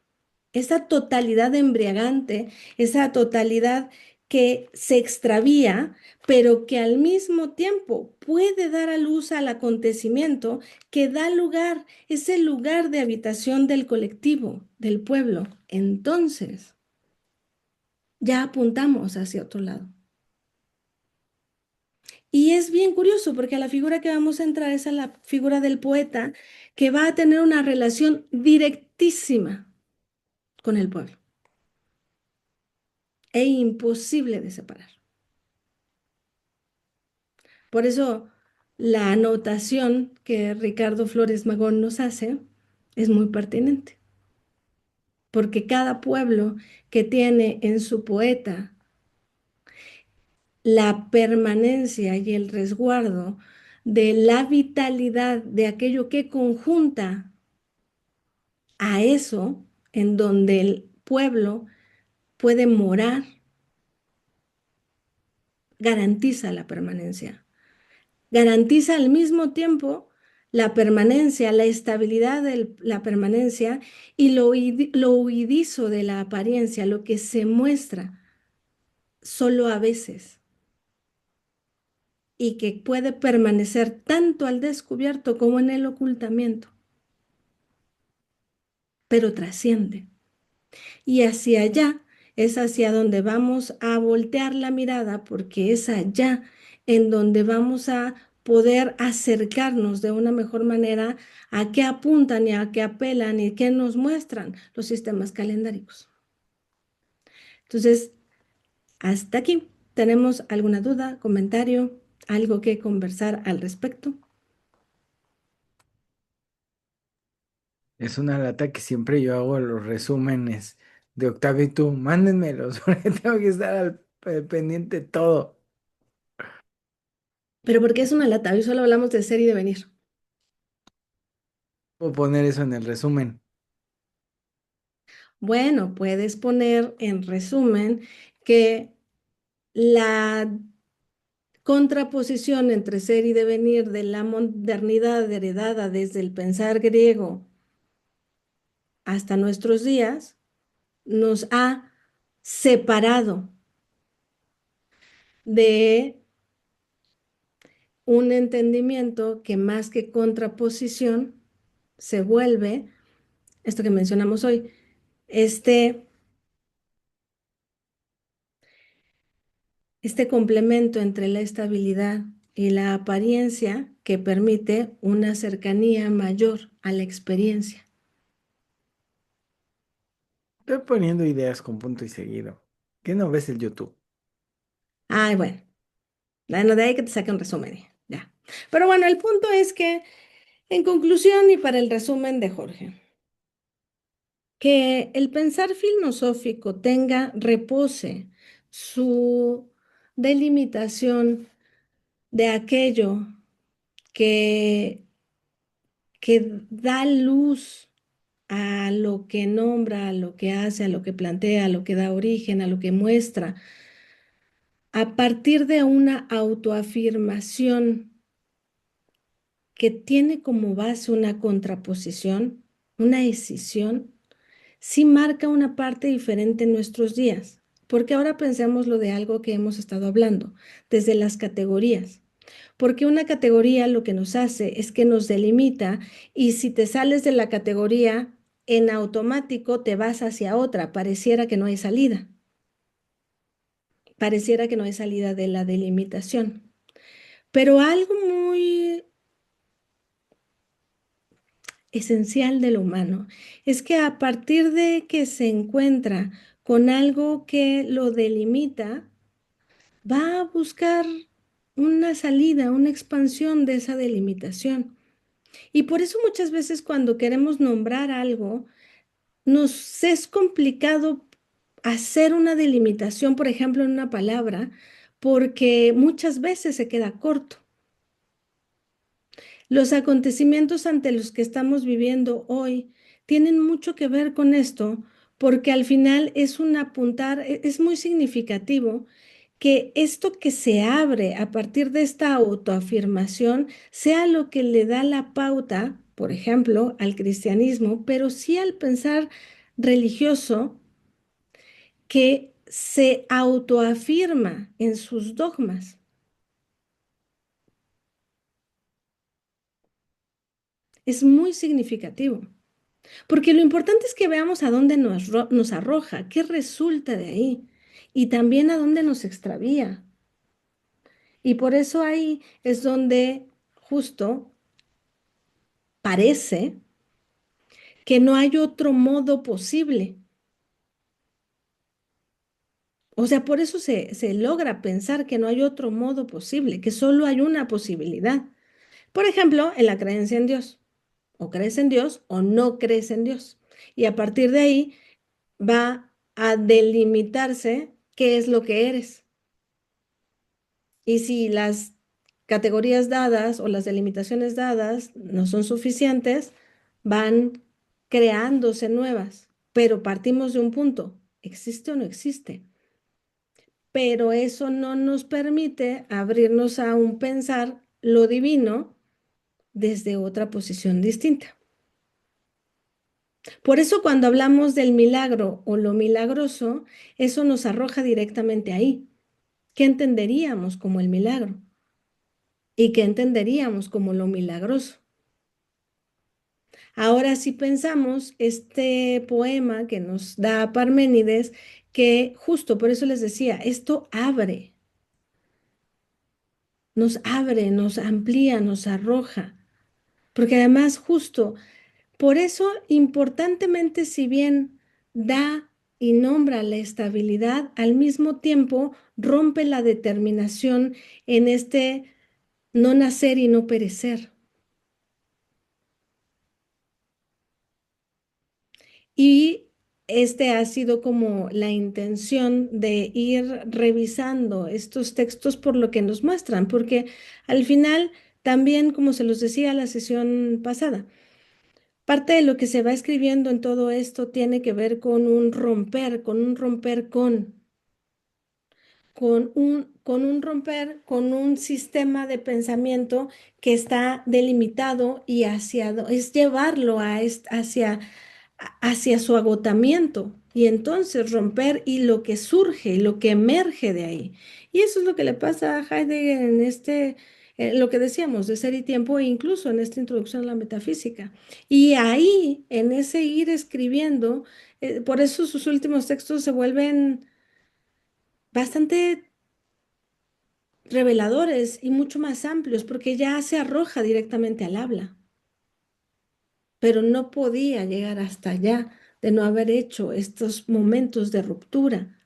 esa totalidad embriagante, esa totalidad que se extravía, pero que al mismo tiempo puede dar a luz al acontecimiento que da lugar, es el lugar de habitación del colectivo, del pueblo. Entonces, ya apuntamos hacia otro lado. Y es bien curioso porque a la figura que vamos a entrar es a la figura del poeta, que va a tener una relación directísima con el pueblo e imposible de separar. Por eso la anotación que Ricardo Flores Magón nos hace es muy pertinente, porque cada pueblo que tiene en su poeta la permanencia y el resguardo de la vitalidad de aquello que conjunta a eso en donde el pueblo puede morar, garantiza la permanencia. Garantiza al mismo tiempo la permanencia, la estabilidad de la permanencia y lo huidizo de la apariencia, lo que se muestra solo a veces y que puede permanecer tanto al descubierto como en el ocultamiento, pero trasciende. Y hacia allá es hacia donde vamos a voltear la mirada, porque es allá en donde vamos a poder acercarnos de una mejor manera a qué apuntan y a qué apelan y qué nos muestran los sistemas calendáricos. Entonces, hasta aquí. ¿Tenemos alguna duda, comentario, algo que conversar al respecto? Es una lata que siempre yo hago los resúmenes de Octavio y tú, mándenmelos, porque tengo que estar pendiente de todo. Pero porque es una lata, hoy solo hablamos de ser y de venir. Puedo poner eso en el resumen. Bueno, puedes poner en resumen que la contraposición entre ser y devenir de la modernidad heredada desde el pensar griego hasta nuestros días nos ha separado de un entendimiento que más que contraposición se vuelve, esto que mencionamos hoy, este, este complemento entre la estabilidad y la apariencia que permite una cercanía mayor a la experiencia. Estoy poniendo ideas con punto y seguido. ¿Qué no ves el YouTube? Ay, bueno, de ahí que te saque un resumen, ya. Pero bueno, el punto es que, en conclusión y para el resumen de Jorge, que el pensar filosófico repose su delimitación de aquello que, que da luz a lo que nombra, a lo que hace, a lo que plantea, a lo que da origen, a lo que muestra, a partir de una autoafirmación que tiene como base una contraposición, una escisión, sí marca una parte diferente en nuestros días. Porque ahora pensemos lo de algo que hemos estado hablando, desde las categorías. Porque una categoría lo que nos hace es que nos delimita y si te sales de la categoría, en automático te vas hacia otra, pareciera que no hay salida. Pareciera que no hay salida de la delimitación. Pero algo muy esencial de lo humano es que a partir de que se encuentra con algo que lo delimita, va a buscar una salida, una expansión de esa delimitación. Y por eso muchas veces cuando queremos nombrar algo, nos es complicado hacer una delimitación, por ejemplo, en una palabra, porque muchas veces se queda corto. Los acontecimientos ante los que estamos viviendo hoy tienen mucho que ver con esto, porque al final es un apuntar, es muy significativo que esto que se abre a partir de esta autoafirmación sea lo que le da la pauta, por ejemplo, al cristianismo, pero sí al pensar religioso que se autoafirma en sus dogmas. Es muy significativo. Porque lo importante es que veamos a dónde nos arroja, qué resulta de ahí y también a dónde nos extravía. Y por eso ahí es donde justo parece que no hay otro modo posible. O sea, por eso se logra pensar que no hay otro modo posible, que solo hay una posibilidad. Por ejemplo, en la creencia en Dios. O crees en Dios o no crees en Dios. Y a partir de ahí va a delimitarse qué es lo que eres. Y si las categorías dadas o las delimitaciones dadas no son suficientes, van creándose nuevas, pero partimos de un punto, ¿existe o no existe? Pero eso no nos permite abrirnos a un pensar lo divino desde otra posición distinta. Por eso cuando hablamos del milagro o lo milagroso, eso nos arroja directamente ahí. ¿Qué entenderíamos como el milagro? ¿Y qué entenderíamos como lo milagroso? Ahora si pensamos este poema que nos da Parménides, que justo por eso les decía, esto abre, nos amplía, nos arroja, porque además justo por eso importantemente, si bien da y nombra la estabilidad, al mismo tiempo rompe la determinación en este no nacer y no perecer. Y este ha sido como la intención de ir revisando estos textos por lo que nos muestran, porque al final también, como se los decía la sesión pasada, parte de lo que se va escribiendo en todo esto tiene que ver con un romper con un romper, con un sistema de pensamiento que está delimitado y es llevarlo hacia su agotamiento y entonces romper y lo que surge, lo que emerge de ahí. Y eso es lo que le pasa a Heidegger en lo que decíamos de ser y tiempo e incluso en esta introducción a la metafísica. Y ahí, en ese ir escribiendo, por eso sus últimos textos se vuelven bastante reveladores y mucho más amplios, porque ya se arroja directamente al habla, pero no podía llegar hasta allá de no haber hecho estos momentos de ruptura.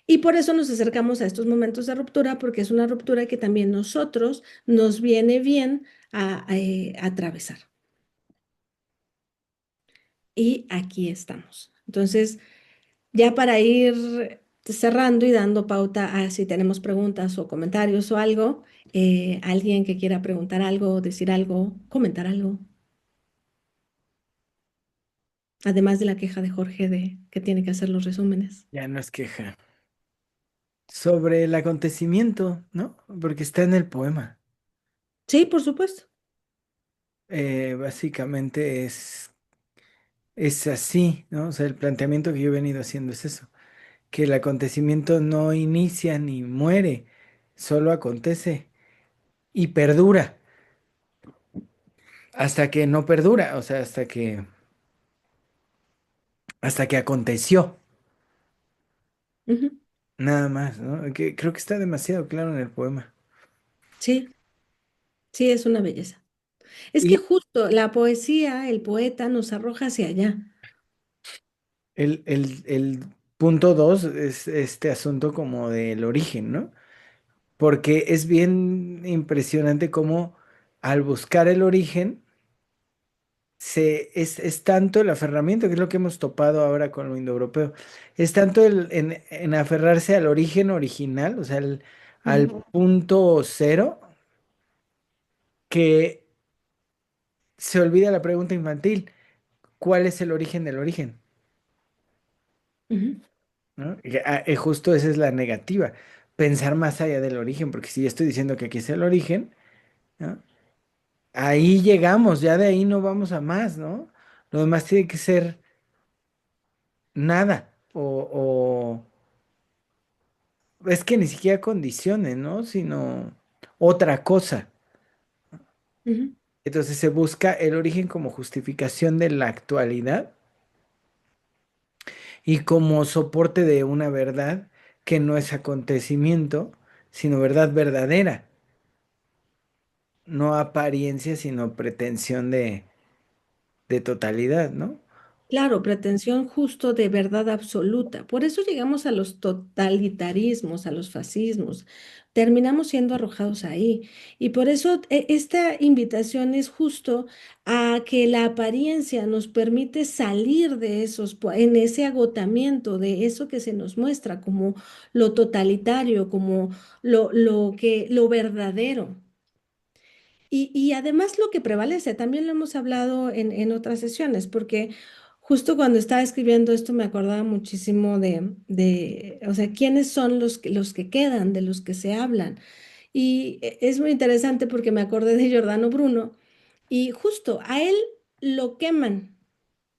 Y por eso nos acercamos a estos momentos de ruptura, porque es una ruptura que también nosotros nos viene bien a atravesar. Y aquí estamos. Entonces, ya para ir cerrando y dando pauta a si tenemos preguntas o comentarios o algo, alguien que quiera preguntar algo, decir algo, comentar algo, además de la queja de Jorge de que tiene que hacer los resúmenes. Ya no es queja. Sobre el acontecimiento, ¿no? Porque está en el poema. Sí, por supuesto. Básicamente es así, ¿no? O sea, el planteamiento que yo he venido haciendo es eso, que el acontecimiento no inicia ni muere, solo acontece y perdura hasta que no perdura, o sea, hasta que aconteció, Ujú. nada más, ¿no? Que creo que está demasiado claro en el poema. Sí, sí, es una belleza. Es que Y justo la poesía, el poeta nos arroja hacia allá. el punto dos es este asunto como del origen, ¿no? Porque es bien impresionante cómo al buscar el origen, es tanto el aferramiento, que es lo que hemos topado ahora con lo indoeuropeo, es tanto en aferrarse al origen original, o sea, al Ujú, punto cero, que se olvida la pregunta infantil, ¿cuál es el origen del origen? ujú, ¿No? Y justo esa es la negativa, pensar más allá del origen, porque si yo estoy diciendo que aquí es el origen, ¿no? Ahí llegamos, ya de ahí no vamos a más, ¿no? Lo demás tiene que ser nada, es que ni siquiera condiciones, ¿no? Sino otra cosa. ujú, Entonces se busca el origen como justificación de la actualidad y como soporte de una verdad que no es acontecimiento, sino verdad verdadera, no apariencia, sino pretensión de totalidad, ¿no? Claro, pretensión justo de verdad absoluta. Por eso llegamos a los totalitarismos, a los fascismos. Terminamos siendo arrojados ahí. Y por eso esta invitación es justo a que la apariencia nos permite salir de en ese agotamiento, de eso que se nos muestra como lo totalitario, como lo verdadero. Y además lo que prevalece, también lo hemos hablado en otras sesiones, porque justo cuando estaba escribiendo esto me acordaba muchísimo o sea, quiénes son los que quedan, de los que se hablan. Y es muy interesante porque me acordé de Giordano Bruno y justo a él lo queman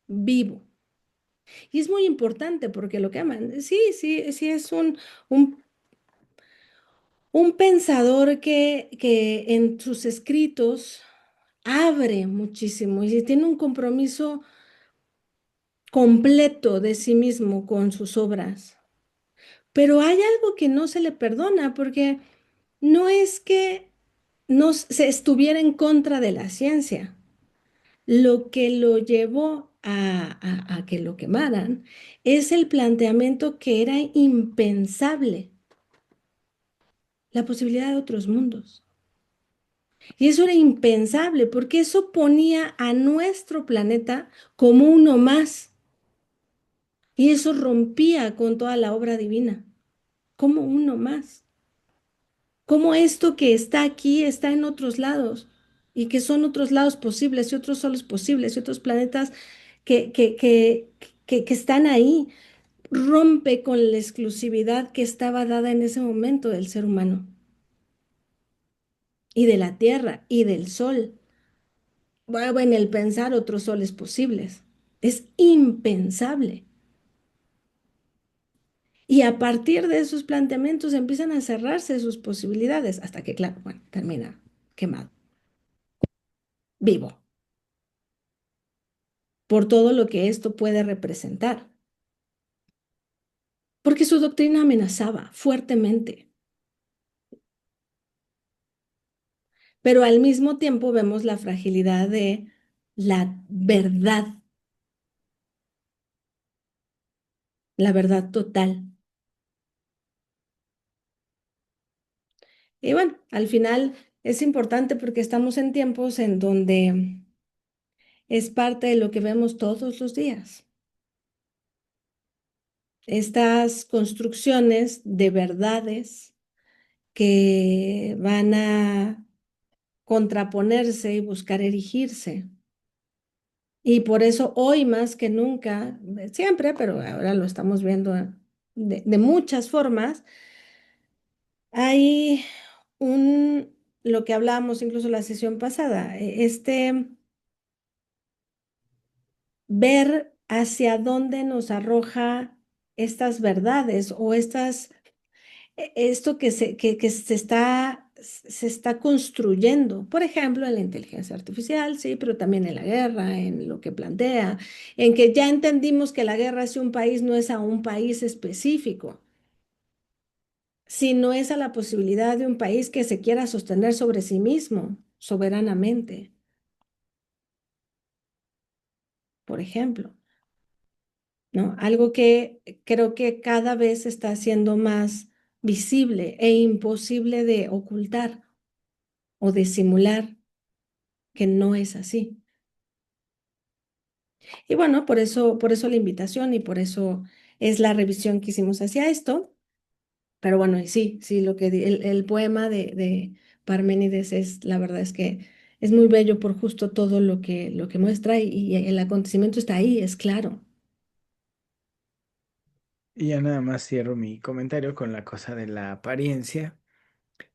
vivo. Y es muy importante porque lo queman. Sí, sí, sí, es un, un pensador que en sus escritos abre muchísimo y tiene un compromiso completo de sí mismo con sus obras. Pero hay algo que no se le perdona porque no es que no se estuviera en contra de la ciencia. Lo que lo llevó a que lo quemaran es el planteamiento que era impensable, la posibilidad de otros mundos. Y eso era impensable porque eso ponía a nuestro planeta como uno más. Y eso rompía con toda la obra divina, como uno más. Como esto que está aquí está en otros lados y que son otros lados posibles y otros solos posibles y otros planetas que, que, que, que están ahí. Rompe con la exclusividad que estaba dada en ese momento del ser humano y de la Tierra y del Sol. Bueno, en el pensar otros soles posibles. Es impensable. Y a partir de esos planteamientos empiezan a cerrarse sus posibilidades hasta que, claro, bueno, termina quemado, vivo, por todo lo que esto puede representar. Porque su doctrina amenazaba fuertemente, pero al mismo tiempo vemos la fragilidad de la verdad total. Y bueno, al final es importante porque estamos en tiempos en donde es parte de lo que vemos todos los días. Estas construcciones de verdades que van a contraponerse y buscar erigirse. Y por eso hoy más que nunca, siempre, pero ahora lo estamos viendo de muchas formas, hay lo que hablábamos incluso la sesión pasada, ver hacia dónde nos arroja estas verdades o esto se está construyendo, por ejemplo, en la inteligencia artificial, sí, pero también en la guerra, en lo que plantea, en que ya entendimos que la guerra hacia un país no es a un país específico, sino es a la posibilidad de un país que se quiera sostener sobre sí mismo, soberanamente, por ejemplo, ¿no? Algo que creo que cada vez está siendo más visible e imposible de ocultar o de simular que no es así. Y bueno, por eso la invitación y por eso es la revisión que hicimos hacia esto. Pero bueno, y sí, sí, el poema de Parménides es, la verdad es que es muy bello por justo todo lo que muestra y el acontecimiento está ahí, es claro. Y ya nada más cierro mi comentario con la cosa de la apariencia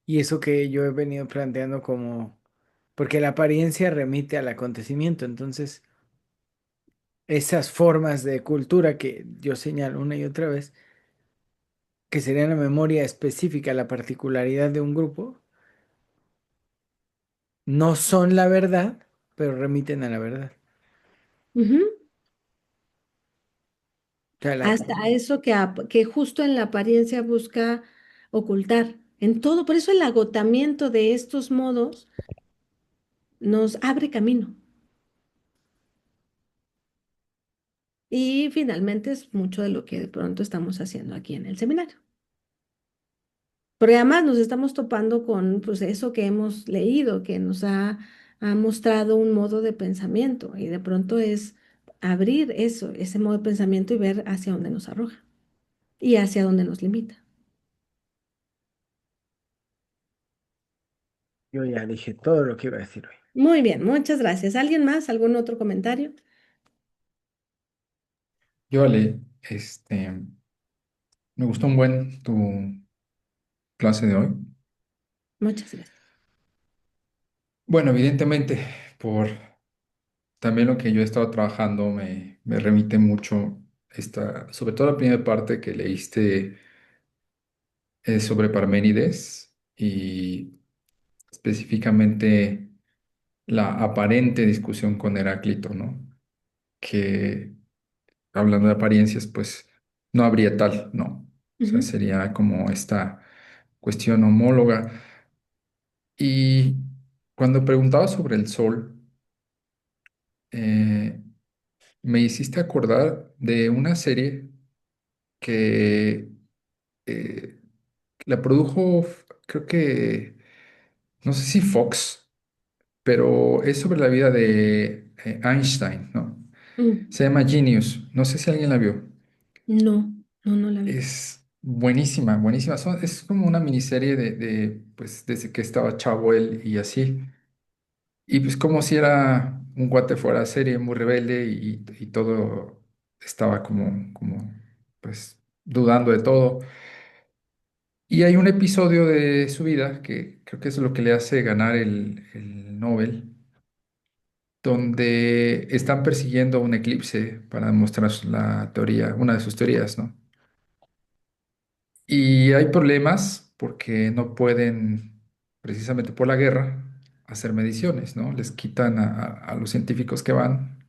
y eso que yo he venido planteando como, porque la apariencia remite al acontecimiento, entonces esas formas de cultura que yo señalo una y otra vez, que serían la memoria específica, la particularidad de un grupo, no son la verdad, pero remiten a la verdad. Ujú. O sea, Hasta eso que justo en la apariencia busca ocultar. En todo, por eso el agotamiento de estos modos nos abre camino. Y finalmente es mucho de lo que de pronto estamos haciendo aquí en el seminario. Porque además nos estamos topando con pues, eso que hemos leído, que nos ha mostrado un modo de pensamiento y de pronto es abrir eso, ese modo de pensamiento y ver hacia dónde nos arroja y hacia dónde nos limita. Yo ya dije todo lo que iba a decir hoy. Muy bien, muchas gracias. ¿Alguien más? ¿Algún otro comentario? Yo, Ale, me gustó un buen tu clase de hoy. Muchas gracias. Bueno, evidentemente, por también lo que yo he estado trabajando, me remite mucho sobre todo la primera parte que leíste sobre Parménides y específicamente la aparente discusión con Heráclito, ¿no? Que hablando de apariencias, pues no habría tal, ¿no? O sea, Ujú, sería como esta cuestión homóloga. Y cuando preguntaba sobre el sol, eh, me hiciste acordar de una serie que eh, la produjo, creo que, no sé si Fox, pero es sobre la vida de Einstein, ¿no? mm, Se llama Genius, no sé si alguien la vio. no, no la vi. Es buenísima, buenísima. Es como una miniserie pues, desde que estaba chavo él y así. Y pues como si era un cuate fuera de serie, muy rebelde y todo estaba pues, dudando de todo. Y hay un episodio de su vida que creo que es lo que le hace ganar el Nobel, donde están persiguiendo un eclipse para demostrar la teoría, una de sus teorías, ¿no? Y hay problemas porque no pueden, precisamente por la guerra, hacer mediciones, ¿no? Les quitan a los científicos que van,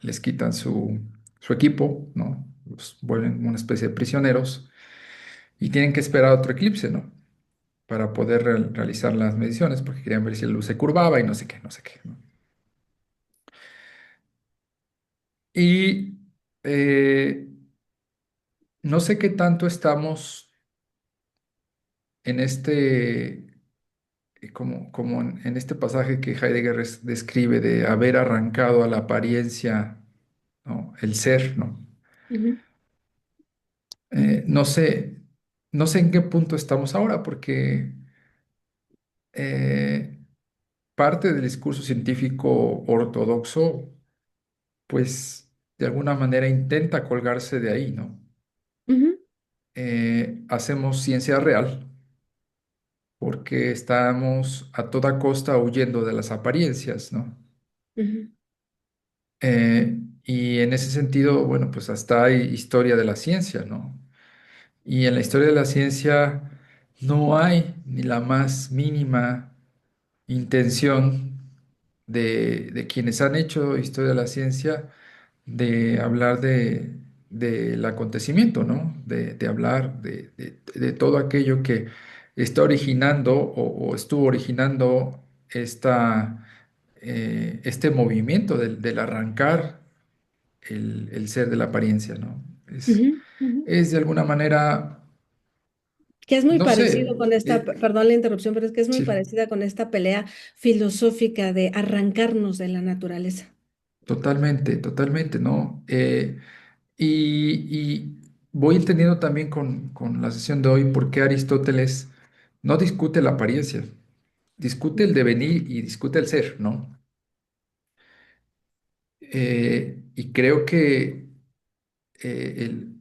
les quitan su equipo, ¿no? Los vuelven una especie de prisioneros y tienen que esperar otro eclipse, ¿no? Para poder realizar las mediciones porque querían ver si la luz se curvaba y no sé qué, no sé qué, ¿no? Y eh, no sé qué tanto estamos en como en este pasaje que Heidegger describe de haber arrancado a la apariencia, ¿no? El ser, ¿no? Ujú, No sé, no sé en qué punto estamos ahora, porque eh, parte del discurso científico ortodoxo, pues de alguna manera intenta colgarse de ahí, ¿no? ujú, Hacemos ciencia real porque estamos a toda costa huyendo de las apariencias, ¿no? ujú, Y en ese sentido, bueno, pues hasta hay historia de la ciencia, ¿no? Y en la historia de la ciencia no hay ni la más mínima intención de quienes han hecho historia de la ciencia de hablar del acontecimiento, ¿no? De hablar de todo aquello que está originando o estuvo originando este movimiento del arrancar el ser de la apariencia, ¿no? ujú, ujú. Es de alguna manera, Que es muy no parecido sé, con esta, perdón la interrupción, pero es que es muy sí, parecida con esta pelea filosófica de arrancarnos de la naturaleza. totalmente, totalmente, ¿no? Y voy entendiendo también con la sesión de hoy por qué Aristóteles no discute la apariencia, discute el devenir y discute el ser, ¿no? Y creo que eh, el-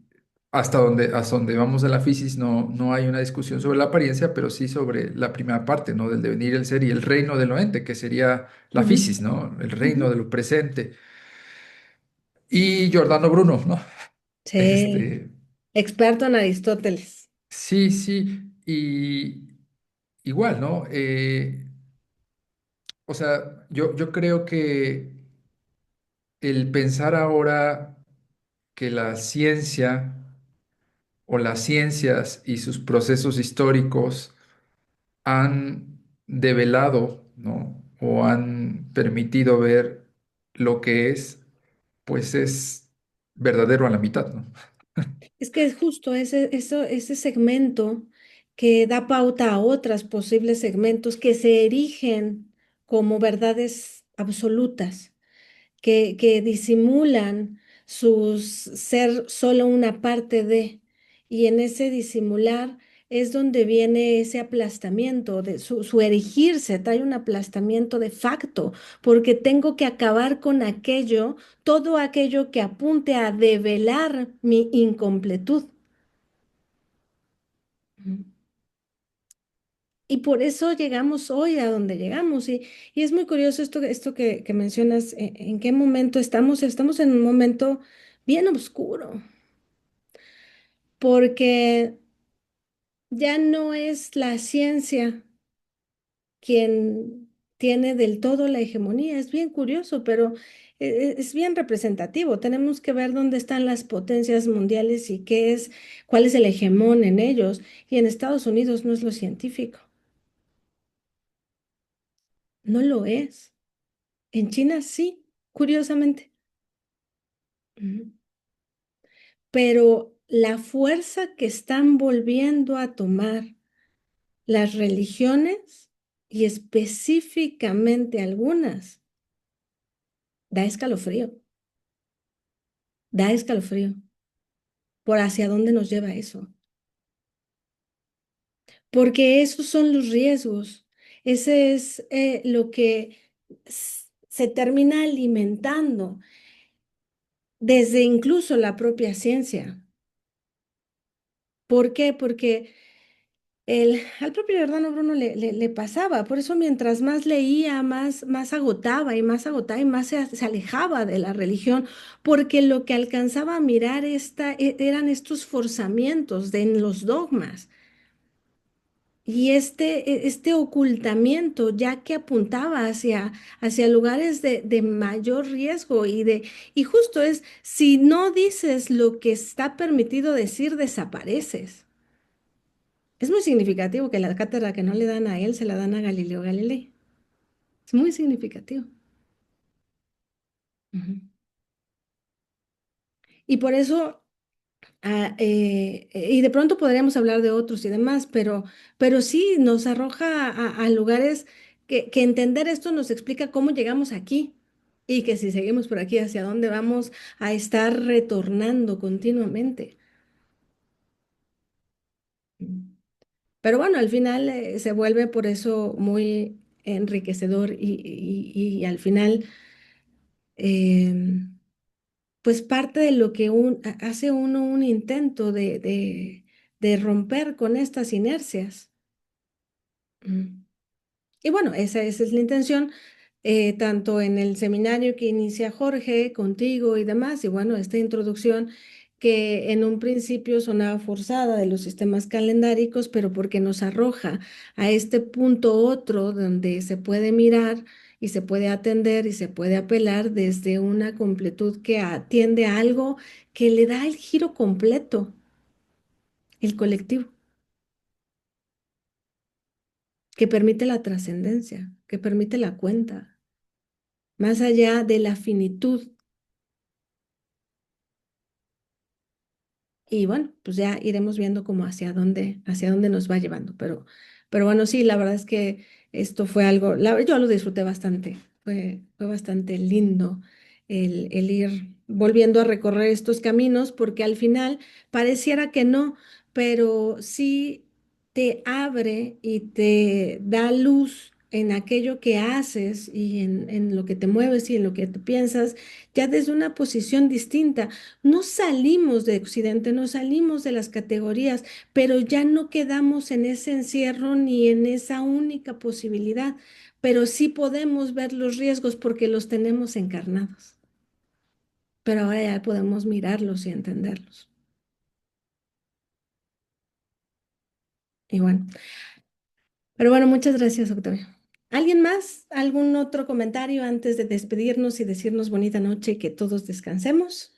hasta donde vamos de la física no hay una discusión sobre la apariencia, pero sí sobre la primera parte, ¿no? Del devenir, el ser y el reino de lo ente, que sería la Ujú, física, ¿no? El reino ujú. de lo presente. Y Giordano Bruno, ¿no? Sí, Este, experto en Aristóteles. sí, sí, y igual, ¿no? O sea, yo creo que el pensar ahora que la ciencia o las ciencias y sus procesos históricos han develado, ¿no? O han permitido ver lo que es, pues es verdadero a la mitad, ¿no? Es que es justo ese segmento que da pauta a otros posibles segmentos que se erigen como verdades absolutas, que disimulan sus ser solo una parte de, y en ese disimular es donde viene ese aplastamiento, de su erigirse, trae un aplastamiento de facto, porque tengo que acabar con aquello, todo aquello que apunte a develar mi incompletud. Ujú. Y por eso llegamos hoy a donde llegamos. Y es muy curioso esto que mencionas, en qué momento estamos. Estamos en un momento bien oscuro, porque ya no es la ciencia quien tiene del todo la hegemonía. Es bien curioso, pero es bien representativo. Tenemos que ver dónde están las potencias mundiales y cuál es el hegemón en ellos. Y en Estados Unidos no es lo científico, no lo es. En China sí, curiosamente. Ujú. Pero la fuerza que están volviendo a tomar las religiones, y específicamente algunas, da escalofrío, da escalofrío por hacia dónde nos lleva eso. Porque esos son los riesgos. Ese es lo que se termina alimentando desde incluso la propia ciencia. ¿Por qué? Porque al propio Giordano Bruno le pasaba, por eso mientras más leía, más agotaba y más se alejaba de la religión, porque lo que alcanzaba a mirar eran estos forzamientos en los dogmas y este ocultamiento ya que apuntaba hacia lugares de mayor riesgo y justo es, si no dices lo que está permitido decir, desapareces. Es muy significativo que la cátedra que no le dan a él se la dan a Galileo Galilei. Es muy significativo. Ujú. Y por eso, y de pronto podríamos hablar de otros y demás, pero sí nos arroja a lugares que entender esto nos explica cómo llegamos aquí y que si seguimos por aquí, hacia dónde vamos a estar retornando continuamente. Mm. Pero bueno, al final se vuelve por eso muy enriquecedor y al final, em, pues parte de lo que hace uno un intento de romper con estas inercias. Mm. Y bueno, esa es la intención, tanto en el seminario que inicia Jorge contigo y demás, y bueno, esta introducción que en un principio sonaba forzada de los sistemas calendáricos, pero porque nos arroja a este punto otro donde se puede mirar y se puede atender y se puede apelar desde una completud que atiende a algo que le da el giro completo, el colectivo, que permite la trascendencia, que permite la cuenta más allá de la finitud. Y bueno, pues ya iremos viendo como hacia dónde nos va llevando. Pero bueno, sí, la verdad es que esto fue algo, yo lo disfruté bastante. Fue bastante lindo el ir volviendo a recorrer estos caminos, porque al final pareciera que no, pero sí te abre y te da luz en aquello que haces y en lo que te mueves y en lo que te piensas, ya desde una posición distinta. No salimos de Occidente, no salimos de las categorías, pero ya no quedamos en ese encierro ni en esa única posibilidad, pero sí podemos ver los riesgos porque los tenemos encarnados, pero ahora ya podemos mirarlos y entenderlos. Y bueno, pero bueno, muchas gracias, Octavio. ¿Alguien más? ¿Algún otro comentario antes de despedirnos y decirnos bonita noche y que todos descansemos?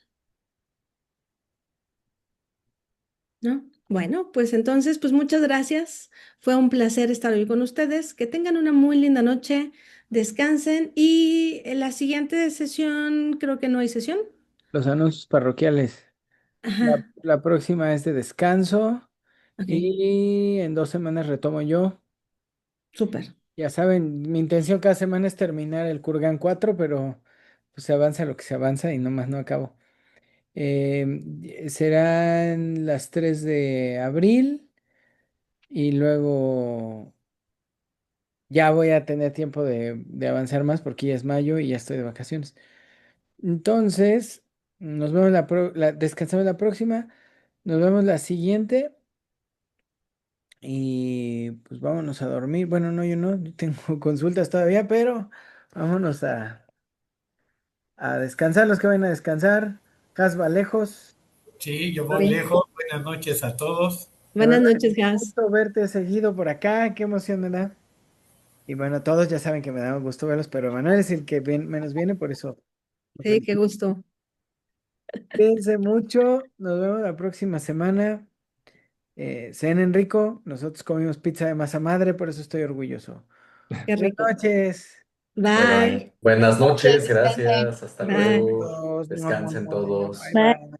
¿No? Bueno, pues entonces, pues muchas gracias. Fue un placer estar hoy con ustedes. Que tengan una muy linda noche, descansen y en la siguiente sesión, creo que no hay sesión. los anuncios parroquiales. Ajá, La próxima es de descanso ok, y en 2 semanas retomo yo. súper. Ya saben, mi intención cada semana es terminar el Kurgan 4, pero pues se avanza lo que se avanza y nomás no acabo. Serán las 3 de abril y luego ya voy a tener tiempo de avanzar más porque ya es mayo y ya estoy de vacaciones. Entonces, nos vemos descansamos la próxima, nos vemos la siguiente y pues vámonos a dormir. Bueno, no, yo no, yo tengo consultas todavía, pero vámonos a descansar los que vayan a descansar. Casba lejos. Sí, yo voy Sí. lejos. Buenas noches a todos. De Buenas verdad, noches, qué Gas. gusto verte seguido por acá, qué emoción me da. Y bueno, todos ya saben que me da gusto verlos, pero Manuel es el que menos viene, por eso lo Sí, qué felicito. gusto. Cuídense mucho, nos vemos la próxima semana. Cenen rico, nosotros comimos pizza de masa madre, por eso estoy orgulloso. Qué Buenas rico. noches. Bye bye. Bye. Buenas Gracias, noches, descansen. gracias. Hasta Bye. luego. Todos, Descansen bye todos. Bye. bye.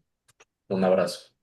Un abrazo.